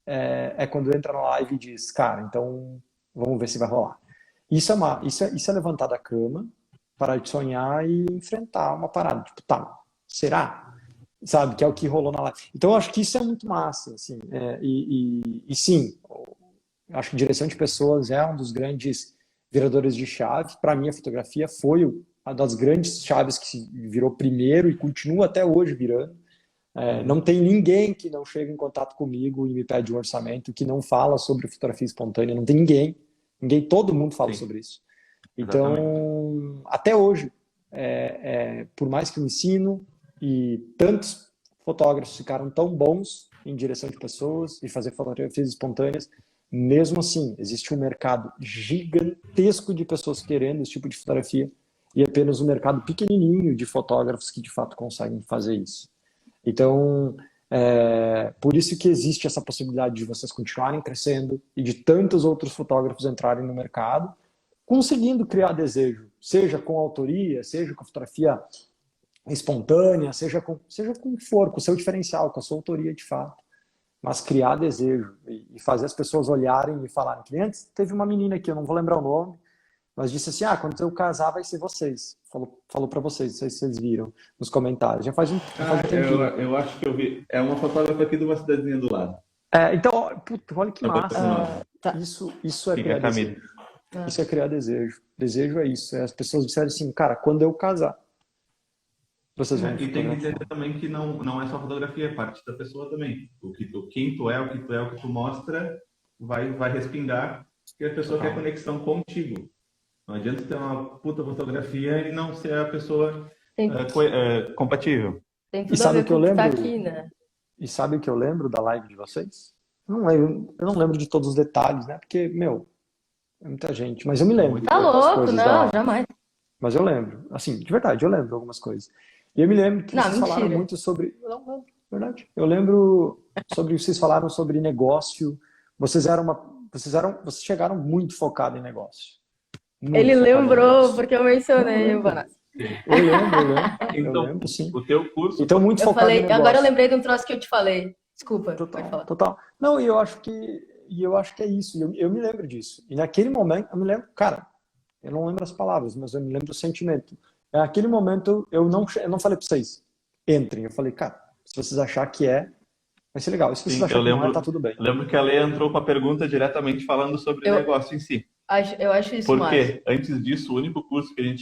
é quando entra na live e diz, cara, então vamos ver se vai rolar. Isso é levantar da cama, parar de sonhar e enfrentar uma parada. Tipo, tá, será? Sabe? Que é o que rolou na live. Então, eu acho que isso é muito massa, assim. E sim, eu acho que direção de pessoas é um dos grandes viradores de chave. Para mim, a fotografia foi uma das grandes chaves que virou primeiro e continua até hoje virando. Não tem ninguém que não chega em contato comigo e me pede um orçamento que não fala sobre fotografia espontânea. Não tem ninguém. Todo mundo fala Sim, sobre isso. exatamente. Então, até hoje, por mais que eu ensino e tantos fotógrafos ficaram tão bons em direção de pessoas e fazer fotografias espontâneas, mesmo assim, existe um mercado gigantesco de pessoas querendo esse tipo de fotografia e apenas um mercado pequenininho de fotógrafos que de fato conseguem fazer isso. Então, por isso que existe essa possibilidade de vocês continuarem crescendo e de tantos outros fotógrafos entrarem no mercado, conseguindo criar desejo, seja com autoria, seja com fotografia espontânea, seja com o que for, com o seu diferencial, com a sua autoria de fato, mas criar desejo e fazer as pessoas olharem e falarem. Que antes teve uma menina aqui, eu não vou lembrar o nome, mas disse assim, quando eu casar vai ser vocês. Falou para vocês, não sei se vocês viram nos comentários. Já faz um tempinho. Eu acho que eu vi. É uma fotógrafa aqui de uma cidadezinha do lado. Então, olha que massa. Tá. Isso é Fica criar a Camila. desejo. Isso é criar desejo. Desejo é isso. As pessoas disserem assim, cara, quando eu casar, vocês vão E tem que entender também que não é só fotografia, é parte da pessoa também. Quem tu é, o que tu é, o que tu mostra, vai respingar, porque a pessoa quer conexão contigo. Não adianta ter uma puta fotografia e não ser a pessoa compatível. Tem tudo a ver com o que tá aqui, né? E sabe o que eu lembro da live de vocês? Eu não lembro de todos os detalhes, né? Porque, é muita gente. Mas eu me lembro. Tá louco, não, jamais. Mas eu lembro. Assim, de verdade, eu lembro algumas coisas. E eu me lembro que vocês falaram muito sobre... Não, verdade. Eu lembro vocês falaram sobre negócio. Vocês chegaram muito focados em negócio. Ele lembrou, porque eu mencionei o Vanassi. Eu lembro, sim. O teu curso... Então, muito focado em negócio. Agora eu lembrei de um troço que eu te falei. Desculpa, pode falar. Total. Não, e eu acho que é isso. Eu me lembro disso. E naquele momento, eu me lembro... Cara, eu não lembro as palavras, mas eu me lembro do sentimento. Naquele momento, eu não falei para vocês, entrem. Eu falei, cara, se vocês acharem que vai ser legal. Se vocês acharem que não tá tudo bem. Eu lembro que a Lê entrou com a pergunta diretamente falando sobre o negócio em si. Eu acho isso Porque antes disso, o único curso que eu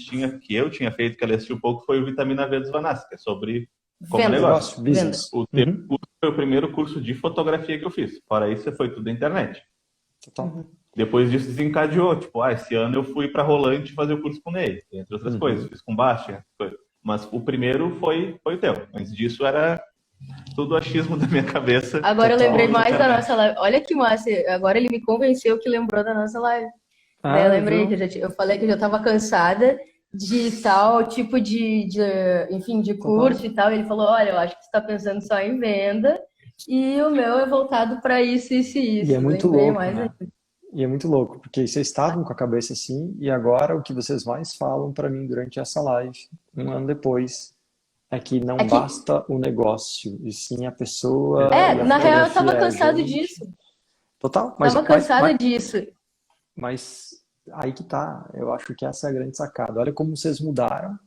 tinha feito, que ela assistiu um pouco, foi o Vitamina V dos Vanassi, que é sobre como negócio. Business. O teu curso foi o primeiro curso de fotografia que eu fiz. Fora isso, foi tudo na internet. Total. Depois disso, desencadeou. Tipo, esse ano eu fui para Rolante fazer o curso com o Ney, entre outras coisas. Fiz com Baixa, mas o primeiro foi o teu. Antes disso, era tudo achismo da minha cabeça. Agora eu lembrei mais da nossa live. Olha que massa. Agora ele me convenceu que lembrou da nossa live. Eu lembrei que eu falei que eu já estava cansada de tal tipo enfim, de curso e tal. E ele falou, olha, eu acho que você está pensando só em venda e o meu é voltado para isso, isso e isso. E é muito louco, né? E é muito louco, porque vocês estavam com a cabeça assim e agora o que vocês mais falam para mim durante essa live, um ano depois, é que não basta o negócio, e sim a pessoa... na real eu estava cansado disso. Total. Estava cansada disso. Mas aí que tá, eu acho que essa é a grande sacada. Olha como vocês mudaram.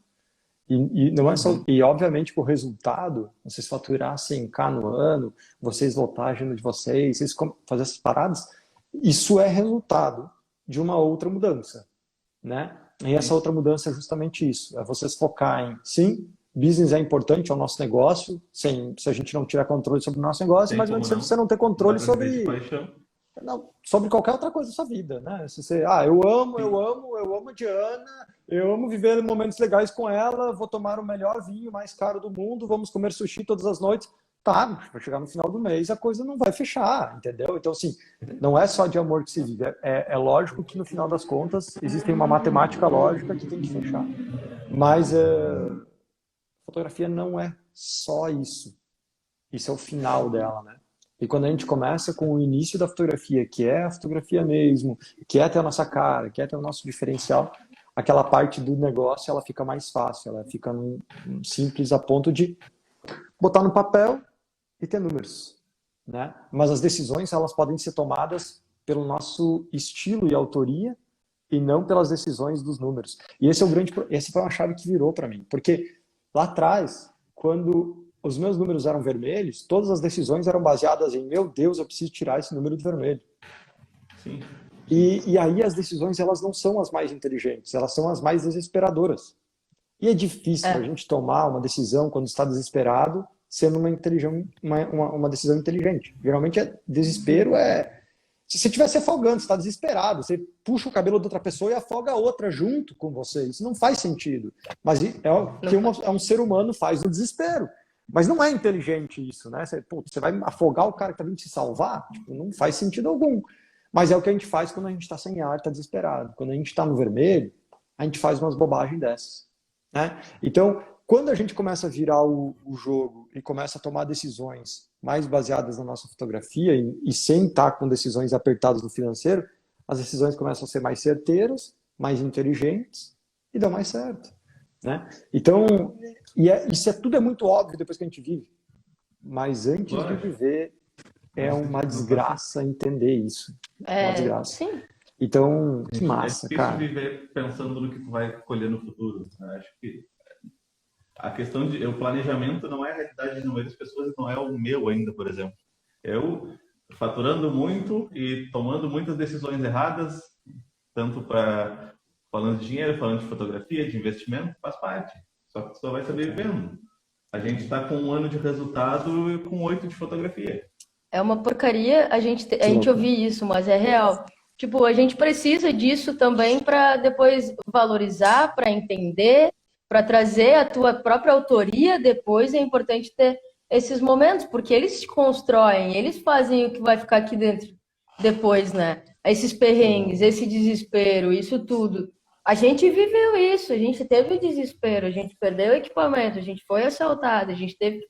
E não é só. E obviamente o resultado, vocês faturassem K no ano, vocês lotar a agenda de vocês fazer essas paradas, isso é resultado de uma outra mudança, né? E essa outra mudança é justamente isso. É vocês focar sim, business é importante, é o nosso negócio, se a gente não tiver controle sobre o nosso negócio, mas não você não ter controle sobre qualquer outra coisa da sua vida, né? Se você, eu amo a Diana, eu amo viver momentos legais com ela, vou tomar o melhor vinho mais caro do mundo, vamos comer sushi todas as noites. Tá, vai chegar no final do mês, a coisa não vai fechar, entendeu? Então, assim, não é só de amor que se vive. É lógico que, no final das contas, existe uma matemática lógica que tem que fechar. Mas fotografia não é só isso. Isso é o final dela, né? E quando a gente começa com o início da fotografia, que é a fotografia mesmo, que é ter a nossa cara, que é ter o nosso diferencial, aquela parte do negócio ela fica mais fácil, ela fica simples a ponto de botar no papel e ter números, né? Mas as decisões elas podem ser tomadas pelo nosso estilo e autoria e não pelas decisões dos números. E esse é o grande, essa foi uma chave que virou para mim, porque lá atrás, quando os meus números eram vermelhos, todas as decisões eram baseadas em, meu Deus, eu preciso tirar esse número do vermelho. Sim. E aí as decisões elas não são as mais inteligentes, elas são as mais desesperadoras. E é difícil a gente tomar uma decisão quando está desesperado, sendo uma decisão inteligente. Geralmente desespero se você estiver se afogando, você está desesperado, você puxa o cabelo de outra pessoa e afoga a outra junto com você. Isso não faz sentido. Mas é o que um ser humano faz no desespero. Mas não é inteligente isso, né? Você vai afogar o cara que está vindo te salvar? Tipo, não faz sentido algum. Mas é o que a gente faz quando a gente está sem ar, está desesperado. Quando a gente está no vermelho, a gente faz umas bobagens dessas, né? Então, quando a gente começa a virar o jogo e começa a tomar decisões mais baseadas na nossa fotografia e sem estar com decisões apertadas no financeiro, as decisões começam a ser mais certeiras, mais inteligentes e dão mais certo, né? Então, tudo é muito óbvio depois que a gente vive, mas antes de viver é uma desgraça entender isso. É uma desgraça. Sim. Então, que massa, cara. É difícil viver pensando no que tu vai colher no futuro. Né? Acho que a questão o planejamento não é a realidade de muitas pessoas, não é o meu ainda, por exemplo. Eu faturando muito e tomando muitas decisões erradas, tanto para falando de dinheiro, falando de fotografia, de investimento, faz parte. Só que tu só vai saber vivendo. A gente está com 1 ano de resultado e com 8 de fotografia. É uma porcaria a gente ouvir isso, mas é real. Tipo, a gente precisa disso também para depois valorizar, para entender, para trazer a tua própria autoria depois. É importante ter esses momentos, porque eles te constroem, eles fazem o que vai ficar aqui dentro depois, né? Esses perrengues, esse desespero, isso tudo. A gente viveu isso, a gente teve o desespero, a gente perdeu o equipamento, a gente foi assaltado, a gente teve que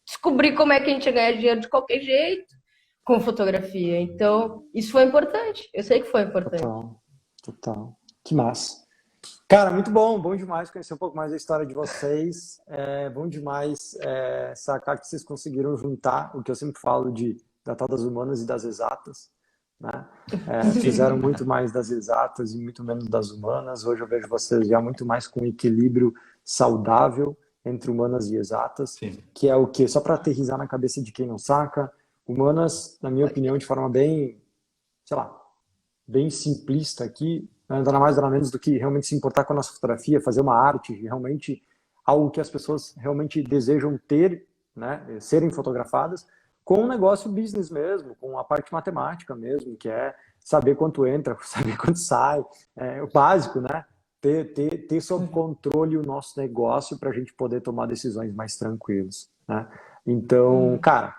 descobrir como é que a gente ganha dinheiro de qualquer jeito com fotografia. Então, isso foi importante. Eu sei que foi importante. Total. Que massa. Cara, muito bom demais conhecer um pouco mais da história de vocês. É bom demais sacar que vocês conseguiram juntar o que eu sempre falo da tal das humanas e das exatas, né? Fizeram muito mais das exatas e muito menos das humanas. Hoje eu vejo vocês já muito mais com equilíbrio saudável entre humanas e exatas. Sim. Que é o quê? Só para aterrissar na cabeça de quem não saca, humanas, na minha opinião, de forma bem, sei lá, bem simplista aqui, nada mais nada menos do que realmente se importar com a nossa fotografia, fazer uma arte, realmente algo que as pessoas realmente desejam ter, né, serem fotografadas, com um negócio business mesmo, com a parte matemática mesmo, que é saber quanto entra, saber quanto sai, o básico, né? Ter sob controle o nosso negócio para a gente poder tomar decisões mais tranquilas, né? Então, cara,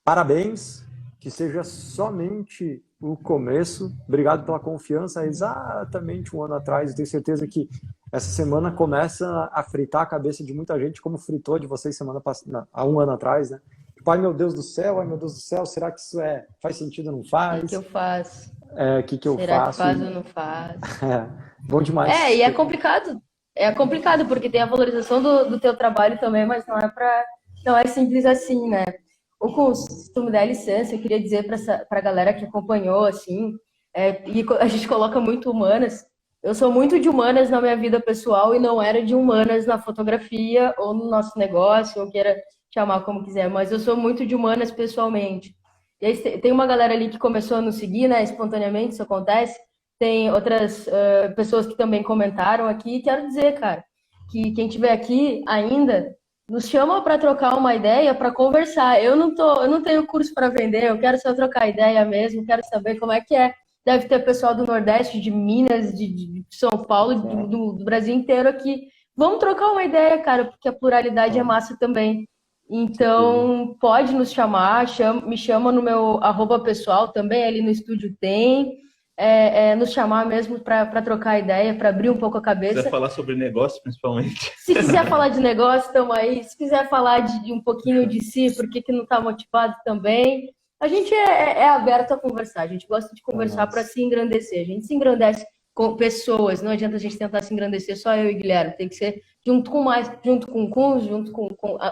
parabéns, que seja somente o começo. Obrigado pela confiança. Exatamente 1 ano atrás, eu tenho certeza que essa semana começa a fritar a cabeça de muita gente, como fritou de vocês há 1 ano atrás, né? Tipo, ai meu Deus do céu, será que isso faz sentido ou não faz? O que eu faço? O que eu será faço? Será que faz ou não faz? Bom demais. E é complicado. É complicado, porque tem a valorização do teu trabalho também, mas não é simples assim, né? Se tu me der licença, eu queria dizer para a galera que acompanhou, assim, e a gente coloca muito humanas. Eu sou muito de humanas na minha vida pessoal e não era de humanas na fotografia ou no nosso negócio, ou queira chamar como quiser, mas eu sou muito de humanas pessoalmente. E aí tem uma galera ali que começou a nos seguir, né, espontaneamente, isso acontece. Tem outras pessoas que também comentaram aqui. E quero dizer, cara, que quem estiver aqui ainda, nos chama para trocar uma ideia, para conversar. Eu não tenho curso para vender, eu quero só trocar ideia mesmo, quero saber como é que é. Deve ter pessoal do Nordeste, de Minas, de São Paulo, do Brasil inteiro aqui. Vamos trocar uma ideia, cara, porque a pluralidade é massa também. Então, pode nos chamar, me chama no meu @pessoal também, ali no estúdio tem. Nos chamar mesmo para trocar ideia, para abrir um pouco a cabeça. Se quiser falar sobre negócio, principalmente. Se quiser falar de negócio, estamos aí. Se quiser falar de um pouquinho de si, por que não está motivado também. A gente é aberto a conversar. A gente gosta de conversar para se engrandecer. A gente se engrandece com pessoas. Não adianta a gente tentar se engrandecer só eu e Guilherme. Tem que ser junto com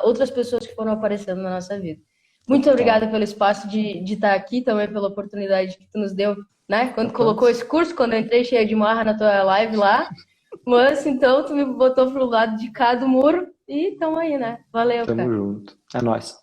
outras pessoas que foram aparecendo na nossa vida. Muito obrigada pelo espaço de estar aqui, também pela oportunidade que tu nos deu, né? Quando colocou esse curso, quando eu entrei cheia de marra na tua live lá. Mas então tu me botou pro lado de cá do muro e tamo aí, né? Valeu, Tamo cara. junto. É nóis.